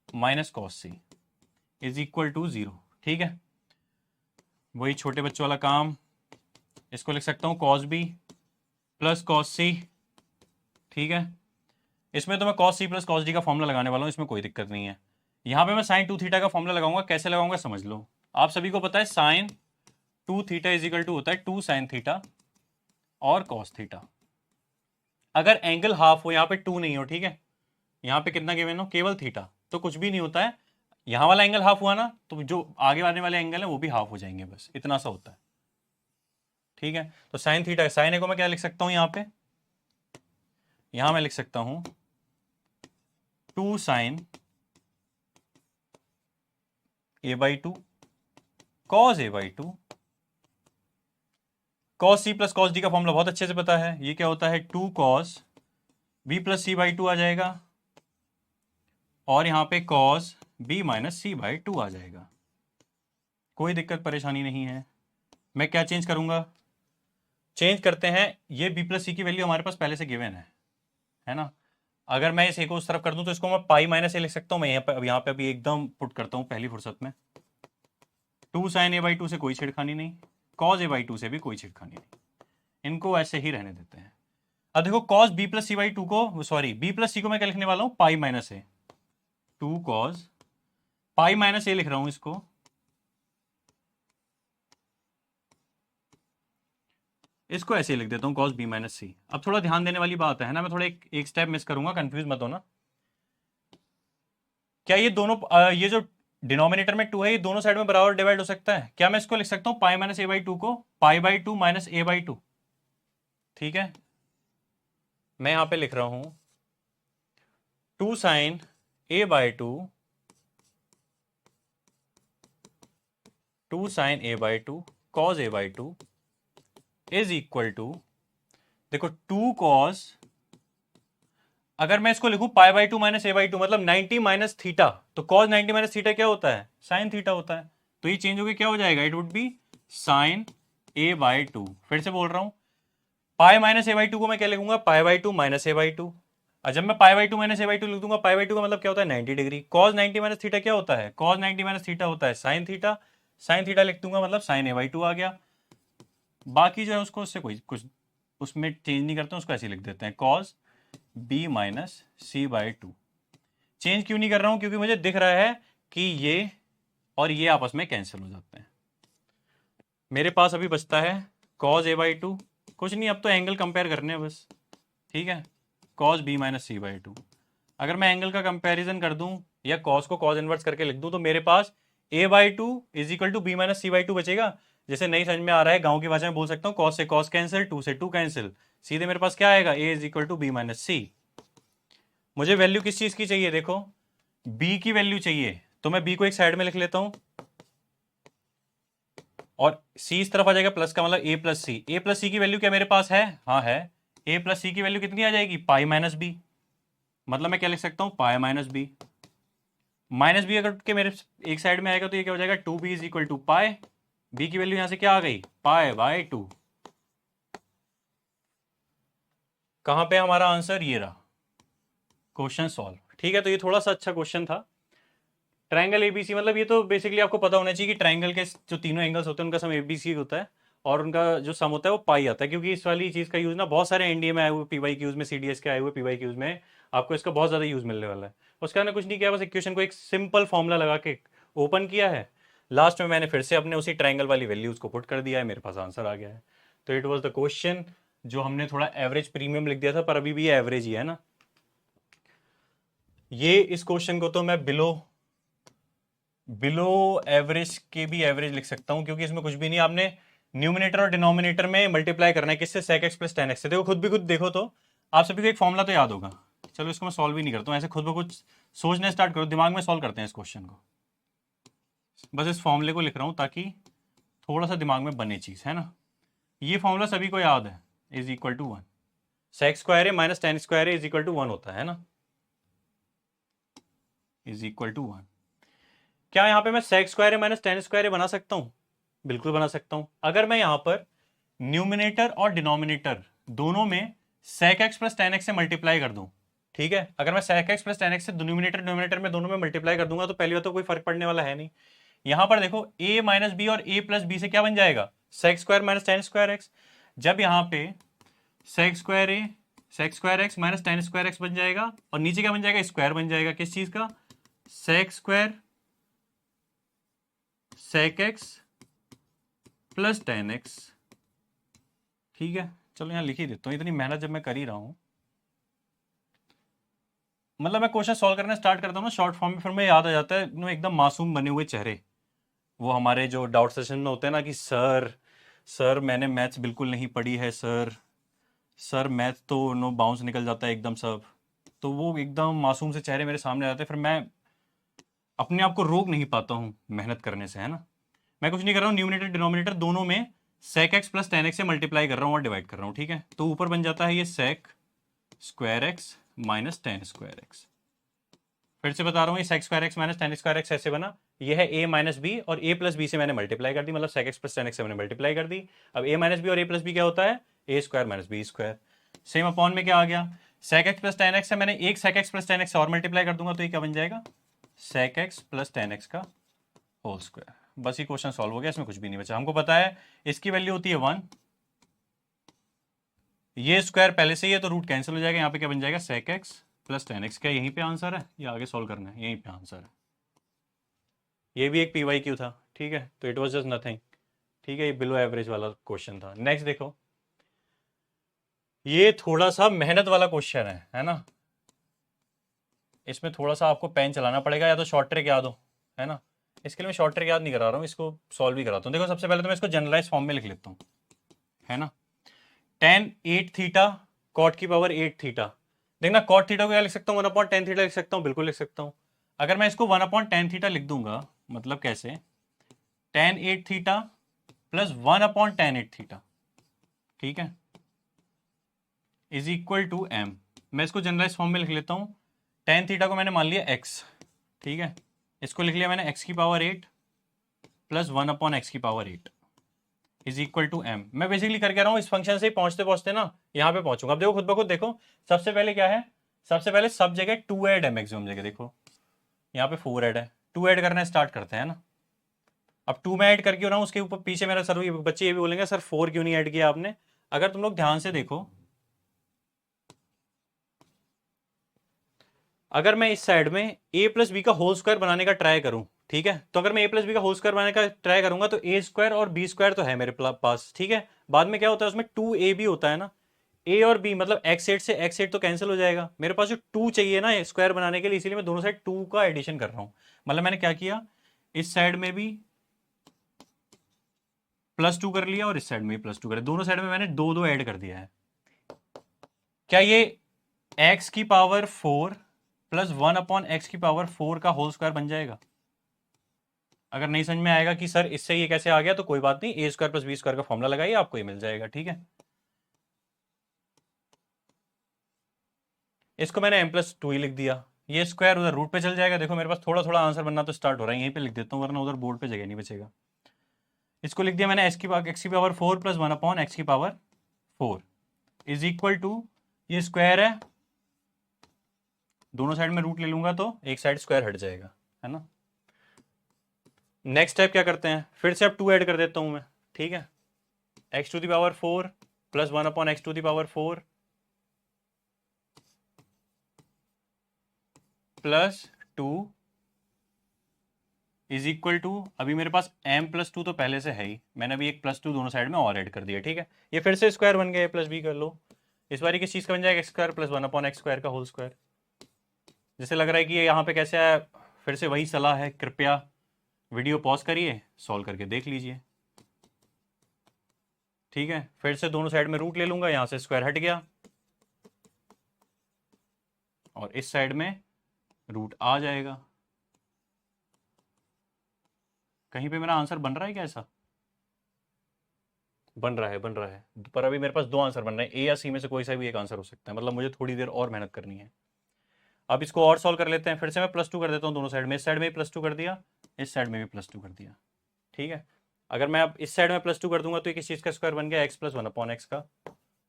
minus cos C is equal to 0। ठीक है, वही छोटे बच्चों वाला काम, इसको लिख सकता हूँ cos B plus cos C. ठीक है, इसमें तो मैं cos C plus cos D का फॉर्मूला लगाने वाला हूँ, इसमें कोई दिक्कत नहीं है। यहाँ पे मैं साइन 2 थीटा का फॉर्मूला लगाऊंगा, कैसे लगाऊंगा समझ लो। आप सभी को पता है sine 2 theta is equal to होता है 2 साइन थीटा और कॉस थीटा। अगर एंगल हाफ हो, यहाँ पे 2 नहीं हो, ठीक है, यहाँ पे कितना गिवन हो, केवल थीटा, तो कुछ भी नहीं होता है। यहाँ वाला एंगल हाफ हुआ ना, तो जो आगे आने वाले एंगल है वो भी हाफ हो जाएंगे, बस इतना सा होता है। ठीक है, तो साइन थीटा, साइन ए को मैं क्या लिख सकता हूँ यहाँ पे, यहां मैं लिख सकता हूं 2 sine a/2 cos a/2। Cos C plus cos D का फॉर्मूला बहुत अच्छे से पता है, ये क्या होता है 2 कॉस b प्लस c/2 आ जाएगा, और यहां पे कॉस b माइनस c/2 आ जाएगा। कोई दिक्कत परेशानी नहीं है। मैं क्या चेंज करूंगा, चेंज करते हैं, ये b प्लस सी की वैल्यू हमारे पास पहले से गिवन है ना। अगर मैं इस a को उस तरफ कर दूं तो इसको मैं पाई माइनस a लिख सकता हूं। मैं यहाँ पे अभी एकदम पुट करता हूं पहली फुर्सत में। 2 साइन a/2 से कोई छेड़खानी नहीं, कॉस a/2 से भी कोई छेड़खानी नहीं, इनको ऐसे ही रहने देते हैं। अब देखो कॉस b प्लस c/2 को, सॉरी b प्लस सी को मैं क्या लिखने वाला हूं, pi minus a। 2 cos pi minus a लिख रहा हूं इसको, इसको ऐसे ही लिख देता हूं कॉस b माइनस सी। अब थोड़ा ध्यान देने वाली बात है ना, मैं थोड़ा एक स्टेप मिस करूंगा, कंफ्यूज मत होना। क्या ये दोनों ये जो डिनोमिनेटर में 2 है, ये दोनों साइड में बराबर डिवाइड हो सकता है? क्या मैं इसको लिख सकता हूं पाई माइनस a/2 को पाई/2 माइनस a/2? ठीक है, मैं यहां पे लिख रहा हूं 2 sine a/2 2 sine a/2 cos a/2 is equal to, देखो 2 कॉस, अगर मैं इसको लिखूं पाई/2 माइनस a/2 मतलब 90 माइनस थीटा, तो कॉस 90 माइनस थीटा क्या होता है, साइन थीटा होता है। तो ये चेंज होकर क्या हो जाएगा, it would be sign a/2। फिर से बोल रहा हूं, पाई माइनस a/2 को मैं क्या लिखूंगा, पाई/2 माइनस a/2। और जब मैं पाई/2 माइनस a/2 लिख दूंगा, पाई/2 का मतलब क्या होता है 90 डिग्री। कॉस 90 माइनस थीटा क्या होता है, कॉस 90 माइनस थीटा होता है साइन थीटा। साइन थीटा लिख दूंगा मतलब साइन a/2 आ गया। बाकी जो है उसको उससे कोई कुछ उसमें चेंज नहीं करते, उसको ऐसे लिख देते हैं cos b minus c/2। Change क्यों नहीं कर रहा हूं, क्योंकि मुझे दिख रहा है कि ये और ये आपस में कैंसिल हो जाते हैं। मेरे पास अभी बचता है कॉस a/2, कुछ नहीं, अब तो एंगल कंपेयर करने हैं बस, ठीक है, कॉस b माइनस c/2। अगर मैं एंगल का कंपैरिजन कर दूं या कॉस को कॉस इनवर्स करके लिख दूं, तो मेरे पास a/2 is equal to b minus c/2 बचेगा। जैसे नहीं समझ में आ रहा है, गांव की भाषा में बोल सकता हूं, कॉस से कॉस कैंसिल, 2 से 2 कैंसिल, सीधे मेरे पास क्या आएगा, a is equal to b minus C. मुझे वैल्यू किस चीज की चाहिए, देखो b की वैल्यू चाहिए, तो मैं b को एक साइड में लिख लेता हूं, और c इस तरफ आ जाएगा प्लस का, मतलब a plus C. a plus C की वैल्यू क्या मेरे पास है, हाँ है, a प्लस सी की वैल्यू कितनी आ जाएगी, पाई माइनस बी। मतलब मैं क्या लिख सकता हूं, pi minus B. Minus B अगर के मेरे एक साइड में आएगा तो ये क्या हो जाएगा, 2b is equal to pi, B की वैल्यू यहां से क्या आ गई, पाई/2। कहां पे हमारा आंसर, ये रहा, क्वेश्चन सॉल्व। ठीक है, तो ये थोड़ा सा अच्छा क्वेश्चन था। ट्रायंगल एबीसी, मतलब ये तो बेसिकली आपको पता होना चाहिए कि ट्रायंगल के जो तीनों एंगल्स होते हैं उनका सम एबीसी होता है, और उनका जो सम होता है वो पाई आता है। क्योंकि इस वाली चीज का यूज ना बहुत सारे एनडीए में आए हुए पीवाई क्यूज में, सीडीएस के आए हुए पीवाई क्यूज में आपको इसका बहुत ज्यादा यूज मिलने वाला है। उसका मैंने कुछ नहीं किया, बस इक्वेशन को एक सिंपल फॉर्मूला लगा के ओपन किया है, लास्ट में मैंने फिर से अपने उसी ट्रायंगल वाली वैल्यूज को पुट कर दिया है, मेरे पास आंसर आ गया है। तो इट वॉज द क्वेश्चन, जो हमने थोड़ा एवरेज प्रीमियम लिख दिया था, पर अभी भी ये एवरेज ही है ना। ये इस क्वेश्चन को तो मैं बिलो एवरेज के भी एवरेज लिख सकता हूं, क्योंकि इसमें कुछ भी नहीं, आपने न्यूमिनेटर और डिनोमिनेटर में मल्टीप्लाई करना है, किससे, sec x plus tan x से। देखो खुद देखो तो आप सभी को एक फॉर्मूला तो याद होगा। चलो इसको मैं सॉल्व ही नहीं करता हूं, ऐसे खुद ब खुद सोचने स्टार्ट करो, दिमाग में सॉल्व करते हैं इस क्वेश्चन को। बस इस फॉर्मूले को लिख रहा हूं ताकि थोड़ा सा दिमाग में बने चीज, है ना। ये फॉर्मूला सभी को याद है, is equal to 1, sec square है माइनस tan स्क्वायर है इज इक्वल टू 1 होता है ना, इज इक्वल टू 1। क्या यहाँ पे मैं sec स्क्वायर है माइनस tan स्क्वायर बना सकता हूँ, बिल्कुल बना सकता हूं। अगर मैं यहां पर न्यूमिनेटर और डिनोमिनेटर दोनों में sec x plus tan x से मल्टीप्लाई कर दूं, ठीक है, अगर मैं sec x plus tan x से न्यूमिनेटर डिनोमिनेटर में दोनों में मल्टीप्लाई कर दूंगा, तो पहली बात तो कोई फर्क पड़ने वाला है नहीं। यहां पर देखो a माइनस बी और a प्लस बी से क्या बन जाएगा, sec square minus tan square x। जब यहां पे sec square x minus tan square x बन जाएगा, और नीचे क्या बन जाएगा, स्क्वायर बन जाएगा, किस चीज का, sec square sec x plus tan x। ठीक है, चलो यहां लिख ही देता हूं, इतनी मेहनत जब मैं कर ही रहा हूं, मतलब मैं क्वेश्चन सॉल्व करना स्टार्ट करता हूं ना शॉर्ट फॉर्म में, फिर मैं याद आ जाता है एकदम मासूम बने हुए चेहरे, वो हमारे जो डाउट सेशन में होते हैं ना, कि सर मैंने मैथ्स बिल्कुल नहीं पढ़ी है सर, सर मैथ तो नो बाउंस निकल जाता है एकदम सब, तो वो एकदम मासूम से चेहरे मेरे सामने आ जाते हैं, फिर मैं अपने आप को रोक नहीं पाता हूँ मेहनत करने से, है ना। मैं कुछ नहीं कर रहा हूँ, न्यूमिनेटर डिनोमिनेटर दोनों में sec x plus tan x से मल्टीप्लाई कर रहा हूँ और डिवाइड कर रहा हूँ, ठीक है। तो ऊपर बन जाता है ये sec square x minus tan square x. फिर से बता रहा हूँ, ये sec square x minus tan square x ऐसे बना, ये है a माइनस बी और a प्लस बी से मैंने मल्टीप्लाई कर दी, मतलब sec x plus tan x से मैंने मल्टीप्लाई कर दी। अब a माइनस बी और a प्लस बी क्या होता है, a square minus B square. Same upon में क्या आ गया, sec x plus tan x से मैंने एक sec x plus tan x और मल्टीप्लाई कर दूंगा, तो ये क्या बन जाएगा, sec x plus tan x का होल स्क्वायर। बस ये क्वेश्चन सॉल्व हो गया, इसमें कुछ भी नहीं बचा। हमको पता है इसकी वैल्यू होती है 1, ये स्क्वायर पहले से ही है तो रूट कैंसिल हो जाएगा, यहाँ पे क्या बन जाएगा, sec x plus tan x. क्या यहीं पे आंसर है या आगे सॉल्व करना है, यहीं पे आंसर है। ये भी एक PYQ था, ठीक है, तो इट वाज जस्ट नथिंग, ठीक है, ये बिलो एवरेज वाला क्वेश्चन था। नेक्स्ट देखो, ये थोड़ा सा मेहनत वाला क्वेश्चन है ना। इसमें थोड़ा सा आपको पेन चलाना पड़ेगा, या तो शॉर्ट ट्रिक याद हो, है ना। इसके लिए मैं शॉर्ट ट्रिक याद नहीं करा रहा हूँ, इसको सॉल्व भी कराता हूँ। देखो सबसे पहले तो मैं इसको जनरलाइज फॉर्म में लिख लेता हूँ, है ना। tan 8 थीटा कॉट की पावर 8 थीटा। देखना कॉट थीटा को क्या लिख सकता हूँ, 1/tan थीटा लिख सकता हूँ, बिल्कुल लिख सकता हूँ। अगर मैं इसको 1/tan थीटा लिख दूंगा, मतलब कैसे, tan 8 theta plus 1/tan 8 theta, ठीक है, इज इक्वल टू m। मैं इसको जनरलाइज फॉर्म में लिख लेता हूँ। tan थीटा को मैंने मान लिया x, ठीक है, इसको लिख लिया मैंने x की पावर 8 प्लस 1/x की power 8 is equal to m। मैं बेसिकली करके रहा हूँ, इस फंक्शन से पहुंचते पहुंचते ना यहाँ पे पहुंचूंगा। अब देखो खुद ब खुद देखो, सबसे पहले क्या है, सबसे पहले सब जगह 2 ऐड है, मैक्सिमम जगह देखो यहाँ पे 4 ऐड है, 2 ऐड करना स्टार्ट करते हैं ना। अब 2 में ऐड करके रहा हूँ, उसके ऊपर पीछे मेरा सर बच्चे ये भी बोलेंगे सर 4 क्यों नहीं ऐड किया आपने। अगर तुम लोग ध्यान से देखो, अगर मैं इस साइड में a प्लस बी का होल स्क्वायर बनाने का ट्राई करूं, ठीक है, तो अगर मैं a प्लस बी का होल स्क्वायर बनाने का ट्राई करूंगा तो a स्क्वायर और b स्क्वायर तो है मेरे पास, ठीक है। बाद में क्या होता है, उसमें 2a भी होता है ना, a और b मतलब x8 से x8 तो कैंसिल हो जाएगा, मेरे पास जो 2 चाहिए ना स्क्वायर बनाने के लिए, इसीलिए मैं दोनों साइड 2 का एडिशन कर रहा हूं। मतलब मैंने क्या किया, इस साइड में भी +2 कर लिया और इस साइड में भी +2 कर, दोनों साइड में मैंने 2 ऐड कर दिया है। क्या ये x की पावर 4 प्लस 1/x की पावर 4 का होल स्क्वायर बन जाएगा। अगर नहीं समझ में आएगा कि सर इससे ये कैसे आ गया, तो कोई बात नहीं, a square plus B square का फॉर्मूला लगाइए, आपको ये मिल जाएगा, ठीक है। इसको मैंने m+2 ही लिख दिया, ये स्क्वायर उधर रूट पे चल जाएगा। देखो मेरे पास थोड़ा थोड़ा आंसर बनना तो स्टार्ट हो रहा है, यहीं पे लिख देता हूँ वरना उधर बोर्ड पे जगह नहीं बचेगा। इसको लिख दिया मैंने x की पावर 4 प्लस 1/x की पावर 4 इज इक्वल टू, ये स्क्वायर है, दोनों साइड में रूट ले लूंगा तो एक साइड स्क्वायर हट जाएगा, है ना। नेक्स्ट स्टेप क्या करते हैं, फिर से अब 2 ऐड कर देता हूं मैं, ठीक है, x to the power 4 plus 1/x to the power 4 plus 2 is equal to, अभी मेरे पास m+2 तो पहले से है ही, मैंने अभी एक +2 दोनों साइड में और ऐड कर दिया, ठीक है। ये फिर से स्क्वायर बन गया, प्लस बी कर लो, इस बार किस चीज़ का बन जाएगा, x square plus 1/x square का होल स्क्वायर। जैसे लग रहा है कि ये यहाँ पे कैसे आया, फिर से वही सलाह है, कृपया वीडियो पॉज करिए, सॉल्व करके देख लीजिए, ठीक है। फिर से दोनों साइड में रूट ले लूंगा, यहाँ से स्क्वायर हट गया और इस साइड में रूट आ जाएगा। कहीं पे मेरा आंसर बन रहा है क्या, ऐसा बन रहा है, बन रहा है, पर अभी मेरे पास 2 आंसर बन रहे हैं, ए या सी में से कोई सा भी एक आंसर हो सकता है, मतलब मुझे थोड़ी देर और मेहनत करनी है। अब इसको और सॉल्व कर लेते हैं, फिर से मैं +2 कर देता हूँ दोनों साइड में, इस साइड में भी +2 कर दिया, इस साइड में भी +2 कर दिया, ठीक है। अगर मैं अब इस साइड में +2 कर दूंगा तो ये किस चीज़ का स्क्वायर बन गया, x प्लस 1/x का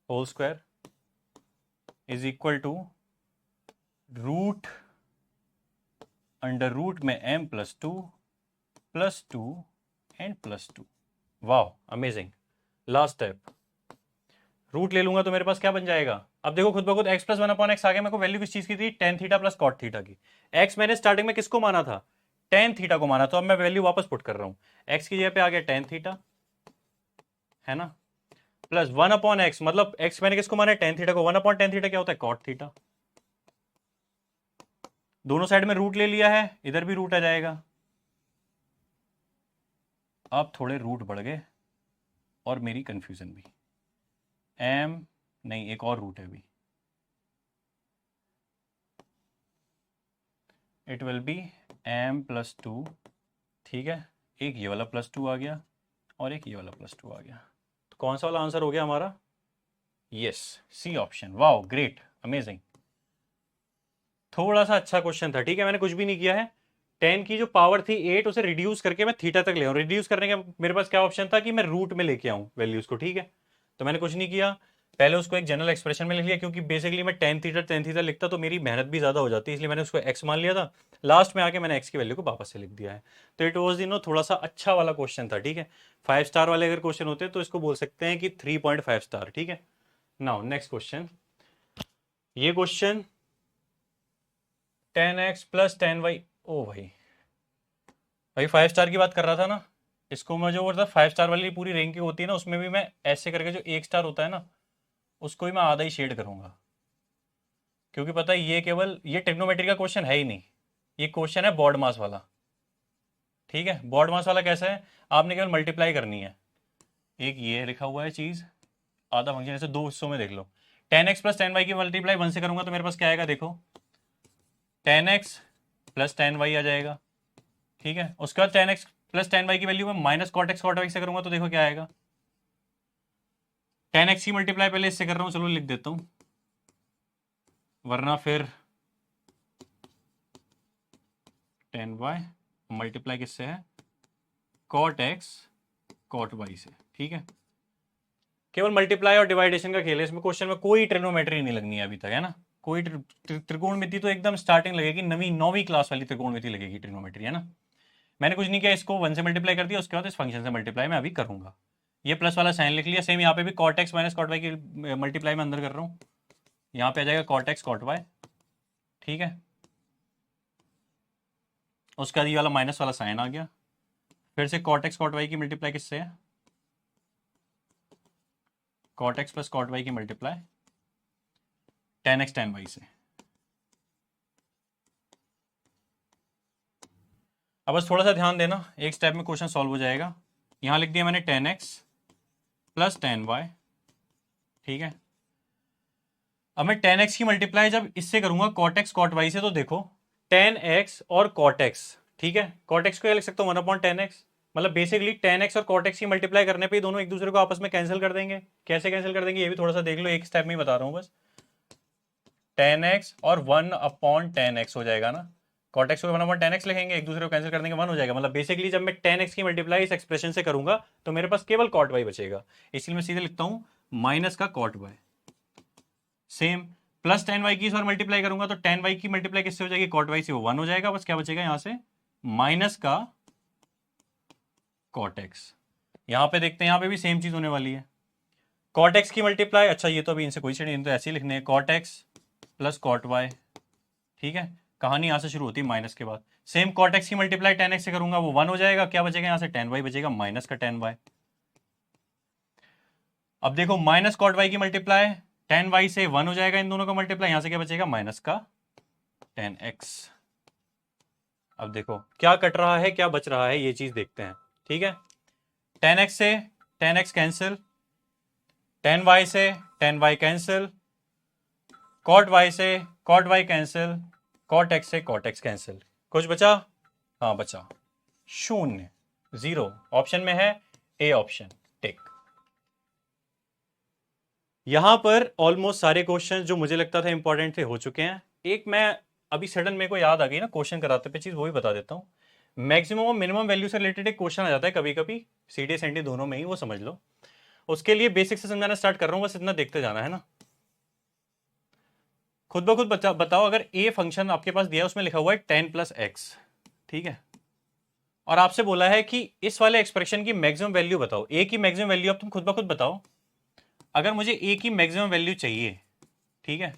whole square is equal to root under root में m+2 +2 एंड +2। वाह अमेजिंग। लास्ट स्टेप, रूट ले लूंगा तो मेरे पास क्या बन जाएगा, अब देखो खुद ब खुद x प्लस 1/x आ गया। मेरे को वैल्यू किस चीज की थी, tan theta plus cot theta की। x मैंने स्टार्टिंग में किसको माना था, tan थीटा को माना, तो अब मैं वैल्यू वापस पुट कर रहा हूं, x की जगह पे आ गया tan थीटा, है ना, प्लस 1/x, मतलब x मैंने किसको माना है, tan थीटा को, 1/tan थीटा क्या होता है, कॉट थीटा। दोनों साइड में रूट ले लिया है, इधर भी रूट आ जाएगा। अब थोड़े रूट बढ़ गए और मेरी कंफ्यूजन भी, m नहीं, एक और रूट है अभी, इट विल बी m+2, ठीक है। एक ये वाला +2 आ गया और एक ये वाला +2 आ गया, तो कौन सा वाला आंसर हो गया हमारा? Yes, C option. Wow, great, amazing. थोड़ा सा अच्छा क्वेश्चन था, ठीक है। मैंने कुछ भी नहीं किया है, 10 की जो पावर थी 8, उसे रिड्यूस करके मैं थीटा तक ले आऊँ। रिड्यूस करने का मेरे पास क्या ऑप्शन था कि मैं रूट में लेके आऊँ वैल्यूज को, ठीक है। तो मैंने कुछ नहीं किया, पहले उसको एक जनरल एक्सप्रेशन में लिख लिया, क्योंकि बेसिकली मैं टेन थीटा लिखता तो मेरी मेहनत भी ज्यादा हो जाती है, इसलिए मैंने उसको एक्स मान लिया था। लास्ट में आके मैंने एक्स की वैल्यू को वापस से लिख दिया है। तो इट वॉज थोड़ा सा अच्छा वाला क्वेश्चन था, ठीक है। 5 स्टार वाले अगर क्वेश्चन होते तो इसको बोल सकते हैं कि 3.5 स्टार, ठीक है। नाउ नेक्स्ट क्वेश्चन, ये क्वेश्चन 10x + 10y, ओ भाई, 5 स्टार की बात कर रहा था ना, इसको मैं जो बोलता 5 स्टार वाली पूरी रैंकिंग होती है ना, उसमें भी मैं ऐसे करके जो 1 स्टार होता है ना, उसको ही मैं आधा ही शेड करूंगा, क्योंकि पता है ये केवल ये ट्रिग्नोमेट्री का क्वेश्चन है ही नहीं, ये क्वेश्चन है बॉड मास वाला, ठीक है। बॉड मास वाला कैसा है, आपने केवल मल्टीप्लाई करनी है, एक ये लिखा हुआ है चीज, आधा फंक्शन ऐसे दो हिस्सों में देख लो। 10x + 10y की मल्टीप्लाई 1 से करूंगा तो मेरे पास क्या आएगा, देखो 10x + 10y आ जाएगा, ठीक है। उसके बाद 10x + 10y की वैल्यू में -cot x cot y से करूंगा तो देखो क्या आएगा। 10x की मल्टीप्लाई पहले इससे कर रहा हूं, चलो लिख देता हूं, वरना फिर 10y मल्टीप्लाई किससे है, cot x cot y से, ठीक है। केवल मल्टीप्लाई और डिवाइडेशन का खेल है, इसमें क्वेश्चन में कोई ट्रिग्नोमेट्री नहीं लगनी है अभी तक, है ना। कोई त्रिकोणमिति तो एकदम स्टार्टिंग लगेगी, नौवीं क्लास वाली त्रिकोणमिति लगेगी ट्रिग्नोमेट्री, है ना। मैंने कुछ नहीं किया, इसको 1 से मल्टीप्लाई कर दिया, उसके बाद इस फंक्शन से मल्टीप्लाई मैं अभी करूंगा। ये प्लस वाला साइन लिख लिया, सेम यहाँ पे भी cot x - cot y की मल्टीप्लाई में अंदर कर रहा हूँ, यहाँ पे आ जाएगा cot x cot y, ठीक है। उसके बाद ये वाला माइनस वाला साइन आ गया, फिर से cot x cot y की मल्टीप्लाई किससे है, cot x + cot y की मल्टीप्लाई 10x 10y से। अब बस थोड़ा सा ध्यान देना, एक स्टेप में क्वेश्चन सॉल्व हो जाएगा। यहाँ लिख दिया मैंने 10x + 10y, ठीक है। अब मैं 10x की मल्टीप्लाई जब इससे करूंगा cot x cot y से, तो देखो 10x और cot x, ठीक है। cot x को क्या लिख सकता हूँ, 1/10x, मतलब बेसिकली 10x और cot x की मल्टीप्लाई करने पे ही दोनों एक दूसरे को आपस में कैंसिल कर देंगे। कैसे कैंसिल कर देंगे ये भी थोड़ा सा देख लो, एक स्टेप में ही बता रहा हूँ बस। 10x और 1/10x हो जाएगा ना, cot x को 1/10x लिखेंगे, एक दूसरे को कैंसिल कर देंगे, 1 हो जाएगा। मतलब बेसिकली जब मैं 10x की मल्टीप्लाई इस एक्सप्रेशन से करूंगा तो मेरे पास केवल cot y बचेगा, इसलिए मैं सीधे लिखता हूँ माइनस का cot y। Same plus 10y की इस बार मल्टीप्लाई करूंगा तो 10y की मल्टीप्लाई किससे हो जाएगी, cot y से, वो 1 हो जाएगा। बस क्या बचेगा यहाँ से, माइनस का cot x। यहाँ पे देखते हैं, यहाँ पे भी सेम चीज होने वाली है, cot x की मल्टीप्लाई, अच्छा ये तो अभी इनसे कोई चीज नहीं, तो ऐसे ही लिखने हैं cot x + cot y, ठीक है। कहानी यहाँ से शुरू होती है माइनस के बाद। सेम cot x की मल्टीप्लाई 10x से करूंगा, वो 1 हो जाएगा, क्या बचेगा यहाँ से, 10y बचेगा, माइनस का 10y। अब देखो माइनस cot y की मल्टीप्लाई 10y से 1 हो जाएगा, इन दोनों का मल्टीप्लाई, यहां से क्या बचेगा, माइनस का 10x। अब देखो क्या कट रहा है क्या बच रहा है, ये चीज देखते हैं, ठीक है। 10x से 10x कैंसिल, 10y से 10y कैंसिल, cot y से cot y cancel, cot x से cot x कैंसिल, कुछ बचा, हाँ बचा 0, 0 ऑप्शन में है, ए ऑप्शन, टिक। यहां पर ऑलमोस्ट सारे क्वेश्चन जो मुझे लगता था इंपॉर्टेंट थे हो चुके हैं। एक मैं अभी सडन मेरे को याद आ गई ना क्वेश्चन कराते पे चीज, वो भी बता देता हूँ। मैक्सिमम और मिनिमम वैल्यू से रिलेटेड एक क्वेश्चन आ जाता है कभी कभी, सीडीएस एनडी दोनों में ही, वो समझ लो। उसके लिए बेसिक से समझाना स्टार्ट कर रहा हूँ, बस इतना देखते जाना है ना। खुद ब खुद बताओ, अगर ए फंक्शन आपके पास दिया है, उसमें लिखा हुआ है 10 + x, ठीक है, और आपसे बोला है कि इस वाले एक्सप्रेशन की मैक्सिमम वैल्यू बताओ, ए की मैक्सिमम वैल्यू अब तुम खुद ब खुद बताओ। अगर मुझे ए की मैक्सिमम वैल्यू चाहिए, ठीक है,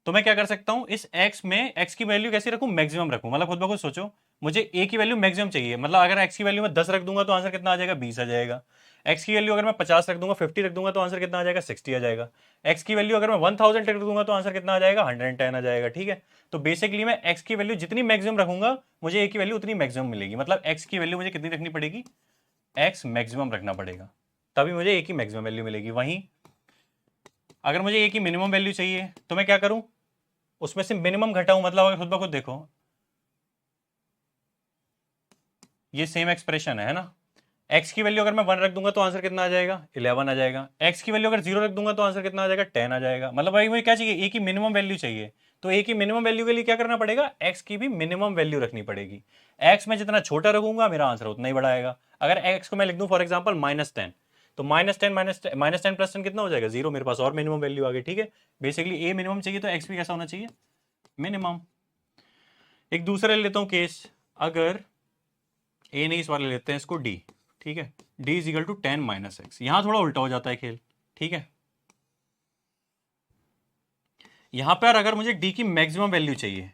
तो मैं क्या कर सकता हूं, इस x में x की वैल्यू कैसी रखूं, मैक्सिमम रखूं। मतलब खुद ब खुद सोचो, मुझे a की वैल्यू मैक्सिमम चाहिए, मतलब अगर x की वैल्यू में 10 रख दूंगा तो आंसर कितना आ जाएगा, 20 आ जाएगा। x की वैल्यू अगर मैं 50 रख दूंगा, 50 रख दूंगा तो आंसर कितना आ जाएगा, 60 आ जाएगा। x की वैल्यू अगर मैं 1000 रख दूंगा तो आंसर कितना आ जाएगा, 110 आ जाएगा, ठीक है। तो बेसिकली मैं x की वैल्यू जितनी मैक्सिमम रखूंगा, मुझे a की वैल्यू उतनी मैक्सिमम मिलेगी। मतलब x की वैल्यू मुझे कितनी रखनी पड़ेगी, x मैक्सिमम रखना पड़ेगा, तभी मुझे a की मैक्सिमम वैल्यू मिलेगी। वहीं अगर मुझे ए की मिनिमम वैल्यू चाहिए तो मैं क्या करूं, उसमें से मिनिमम घटाऊं, मतलब अगर खुद ब खुद देखो ये सेम एक्सप्रेशन है ना, एक्स की वैल्यू अगर मैं 1 रख दूंगा तो आंसर कितना आ जाएगा, 11 आ जाएगा। एक्स की वैल्यू अगर 0 रख दूंगा तो आंसर कितना आ जाएगा, 10 आ जाएगा। मतलब भाई मुझे क्या चाहिए, ए की मिनिमम वैल्यू चाहिए। तो ए की मिनिमम वैल्यू के लिए क्या करना पड़ेगा, एक्स की भी मिनिमम वैल्यू रखनी पड़ेगी। एक्स में जितना छोटा रखूंगा मेरा आंसर उतना ही बड़ा आएगा। अगर एक्स को मैं लिख दूं फॉर एग्जाम्पल -10, तो -10 प्लस 10 कितना हो जाएगा, 0। मेरे पास और मिनिमम वैल्यू आ गई। ठीक है, बेसिकली ए मिनिमम चाहिए तो एक्स भी कैसा होना चाहिए, मिनिमम। एक दूसरा ले लेता हूं केस, अगर ए नहीं, इस वाले लेते हैं इसको डी। ठीक है, d is equal to 10 minus x. यहां थोड़ा उल्टा हो जाता है खेल। ठीक है, यहां पर अगर मुझे d की मैक्सिमम वैल्यू चाहिए,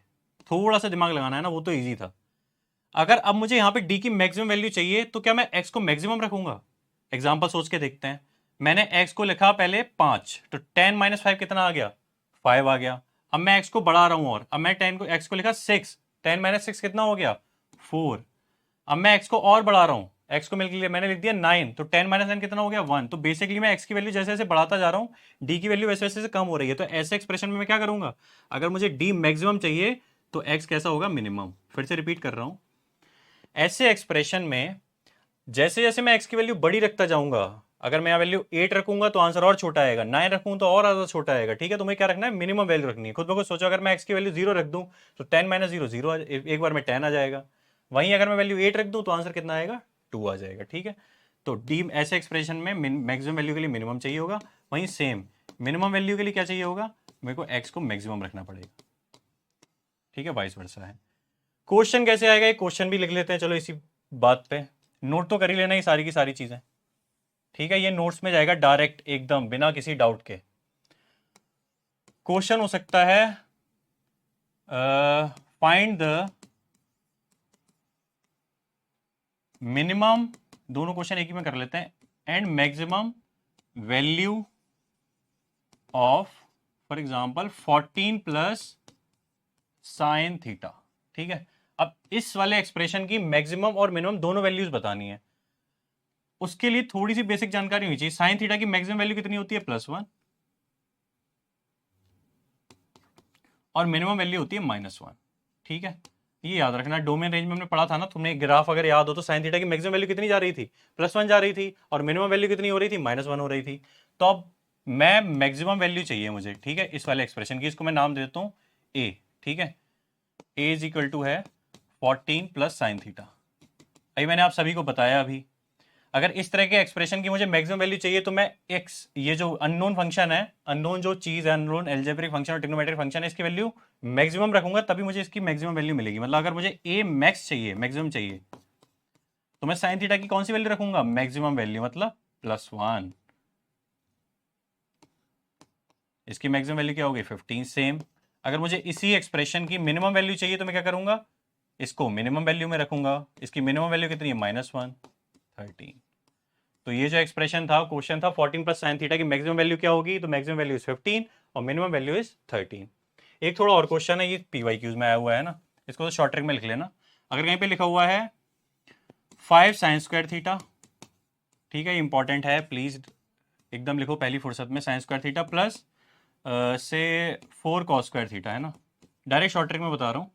थोड़ा सा दिमाग लगाना है ना, वो तो इजी था। अगर अब मुझे यहां पे d की मैक्सिमम वैल्यू चाहिए तो क्या मैं x को मैक्सिमम रखूंगा, एग्जांपल सोच के देखते हैं। मैंने x को लिखा पहले 5, तो 10 माइनस 5 कितना आ गया, 5 आ गया। अब मैं x को बढ़ा रहा हूं, और अब मैं 10 को x को लिखा 6, 10 माइनस 6 कितना हो गया, 4। अब मैं x को और बढ़ा रहा हूं, x को मिल के लिए मैंने लिख दिया 9, तो 10 माइनस 9 कितना हो गया, 1। तो बेसिकली मैं x की वैल्यू जैसे जैसे बढ़ाता जा रहा हूं, d की वैल्यू वैसे वैसे कम हो रही है। तो ऐसे एक्सप्रेशन में मैं क्या करूंगा, अगर मुझे d मैक्सिमम चाहिए तो x कैसा होगा, मिनिमम। फिर से रिपीट कर रहा हूं, ऐसे एक्सप्रेशन में जैसे जैसे मैं x की वैल्यू बड़ी रखता जाऊंगा, अगर मैं यहाँ वैल्यू 8 रखूंगा तो आंसर और छोटा आएगा, 9 रखूंगा तो और ज्यादा छोटा आएगा। ठीक है, तो मैं क्या रखना है, मिनिमम वैल्यू रखनी है। खुद ब खुद सोचो, अगर मैं x की वैल्यू 0 रख दूं तो 10 माइनस 0 0, एक बार में 10 आ जाएगा। वहीं अगर मैं वैल्यू 8 रख दूं तो आंसर कितना आएगा, 2 आ जाएगा। ठीक है, तो डी ऐसे एक्सप्रेशन में मैक्सिमम वैल्यू के लिए मिनिमम चाहिए होगा, वहीं सेम मिनिमम वैल्यू के लिए क्या चाहिए होगा, मेरे को एक्स को मैक्सिमम रखना पड़ेगा। ठीक है, वाइस वर्सा है। क्वेश्चन कैसे आएगा, एक क्वेश्चन भी लिख लेते हैं चलो इसी बात पे। नोट तो कर ही लेना ये सारी की सारी चीजें। ठीक है, ये नोट्स में जाएगा डायरेक्ट एकदम बिना किसी डाउट के। क्वेश्चन हो सकता है फाइंड द मिनिमम, दोनों क्वेश्चन एक ही में कर लेते हैं, and maximum value of for example 14 plus sine theta. ठीक है, अब इस वाले एक्सप्रेशन की मैक्सिमम और मिनिमम दोनों वैल्यूज बतानी है। उसके लिए थोड़ी सी बेसिक जानकारी होनी चाहिए। साइन थीटा की मैक्सिमम वैल्यू कितनी होती है, +1, और मिनिमम वैल्यू होती है -1। ठीक है, ये याद रखना, डोमेन रेंज में हमने पढ़ा था ना, तुमने ग्राफ अगर याद हो तो साइन थीटा की मैक्सिमम वैल्यू कितनी जा रही थी, +1 जा रही थी, और मिनिमम वैल्यू कितनी हो रही थी, -1 हो रही थी। तो अब मैं मैक्सिमम वैल्यू चाहिए मुझे। ठीक है, इस वाले एक्सप्रेशन की, इसको मैं नाम देता हूं ए। ठीक है, ए इज इक्वल टू है 14 प्लस साइन थीटा। अभी मैंने आप सभी को बताया, अभी अगर इस तरह के एक्सप्रेशन की मुझे मैक्सिमम वैल्यू चाहिए तो मैं एक्स, ये जो अननोन फंक्शन है, अननोन जो चीज है, अननोन एल्जेब्रिक फंक्शन और ट्रिग्नोमेट्रिक फंक्शन है, इसकी वैल्यू मैक्सिमम रखूंगा, तभी मुझे इसकी मैक्सिमम वैल्यू मिलेगी। मतलब अगर मुझे ए मैक्स चाहिए, मैक्सिमम चाहिए, तो मैं साइन थीटा की कौन सी वैल्यू रखूंगा, मैक्सिमम वैल्यू, मतलब +1। इसकी मैक्सिमम वैल्यू क्या होगी, 15। सेम अगर मुझे इसी एक्सप्रेशन की मिनिमम वैल्यू चाहिए तो मैं क्या करूंगा, इसको मिनिमम वैल्यू में रखूंगा। इसकी मिनिमम वैल्यू कितनी है, -1, 13। तो ये जो एक्सप्रेशन था, क्वेश्चन था 14 प्लस साइन थीटा की मैक्सिमम वैल्यू क्या होगी, तो मैक्सिमम वैल्यू इज 15 और मिनिमम वैल्यू इज 13। एक थोड़ा और क्वेश्चन है, ये PYQs में आया हुआ है ना, इसको तो शॉर्ट ट्रिक में लिख लेना। अगर कहीं पे लिखा हुआ है 5 साइन स्क्वायर थीटा, ठीक है, इंपॉर्टेंट है, प्लीज एकदम लिखो पहली फुर्सत में, साइन स्क्वायर थीटा प्लस से 4 कॉस स्क्वायर थीटा, है ना, डायरेक्ट शॉर्ट ट्रिक में बता रहा हूं।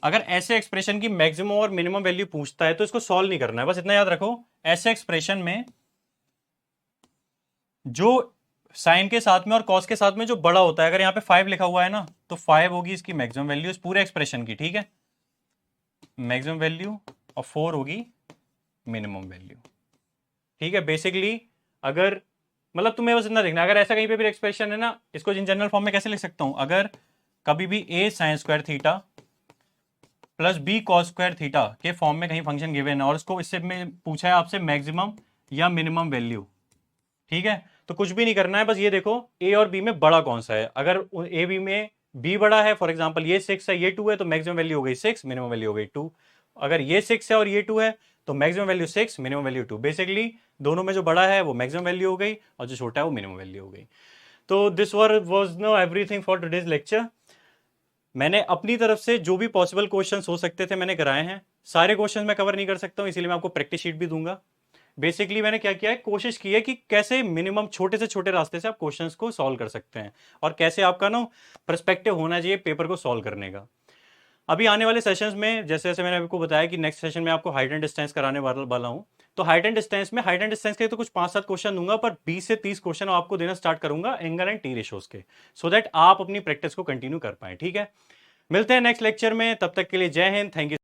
अगर ऐसे एक्सप्रेशन की मैक्सिमम और मिनिमम वैल्यू पूछता है तो इसको सॉल्व नहीं करना है, बस इतना याद रखो, ऐसे एक्सप्रेशन में जो साइन के साथ में और कॉस के साथ में जो बड़ा होता है, अगर यहाँ पे 5 लिखा हुआ है ना, तो 5 होगी इसकी मैक्सिमम वैल्यू इस पूरे एक्सप्रेशन की। ठीक है, मैक्सिमम वैल्यू, और 4 होगी मिनिमम वैल्यू। ठीक है, बेसिकली अगर, मतलब तुम्हें बस इतना देखना, अगर ऐसा कहीं पे भी एक्सप्रेशन है ना, इसको इन जनरल फॉर्म में कैसे लिख सकता हूं, अगर कभी भी a sine square theta plus b cos square theta के फॉर्म में कहीं फंक्शन गिवन है और इसको इससे में पूछा है आपसे मैक्सिमम या मिनिमम वैल्यू, ठीक है, तो कुछ भी नहीं करना है, बस ये देखो a और b में बड़ा कौन सा है। अगर a b में b बड़ा है, फॉर एग्जांपल ये 6 है ये 2 है, तो मैक्सिमम वैल्यू हो गई 6, मिनिमम वैल्यू हो गई 2। अगर ये 6 है और ये 2 है तो maximum value 6, minimum value 2। Basically दोनों में जो बड़ा है वो मैक्सिमम वैल्यू हो गई और जो छोटा है वो मिनिमम वैल्यू हो गई। तो this was know everything for today's lecture. मैंने अपनी तरफ से जो भी पॉसिबल क्वेश्चंस हो सकते थे मैंने कराए हैं। सारे क्वेश्चंस मैं कवर नहीं कर सकता हूं, इसीलिए मैं आपको प्रैक्टिस शीट भी दूंगा। बेसिकली मैंने क्या किया है, कोशिश की है कि कैसे मिनिमम छोटे से छोटे रास्ते से आप क्वेश्चंस को सॉल्व कर सकते हैं और कैसे आपका ना पर्सपेक्टिव होना चाहिए पेपर को सॉल्व करने का। अभी आने वाले सेशंस में जैसे जैसे मैंने आपको बताया कि नेक्स्ट सेशन में आपको हाइट एंड डिस्टेंस कराने वाला हूं, तो हाइट एंड डिस्टेंस में हाइट एंड डिस्टेंस के तो कुछ 5-7 क्वेश्चन दूंगा, पर 20 से 30 क्वेश्चन आपको देना स्टार्ट करूंगा एंगल एंड टी रेशोज के, सो दैट आप अपनी प्रैक्टिस को कंटिन्यू कर पाए। ठीक है, मिलते हैं नेक्स्ट लेक्चर में, तब तक के लिए जय हिंद, थैंक यू।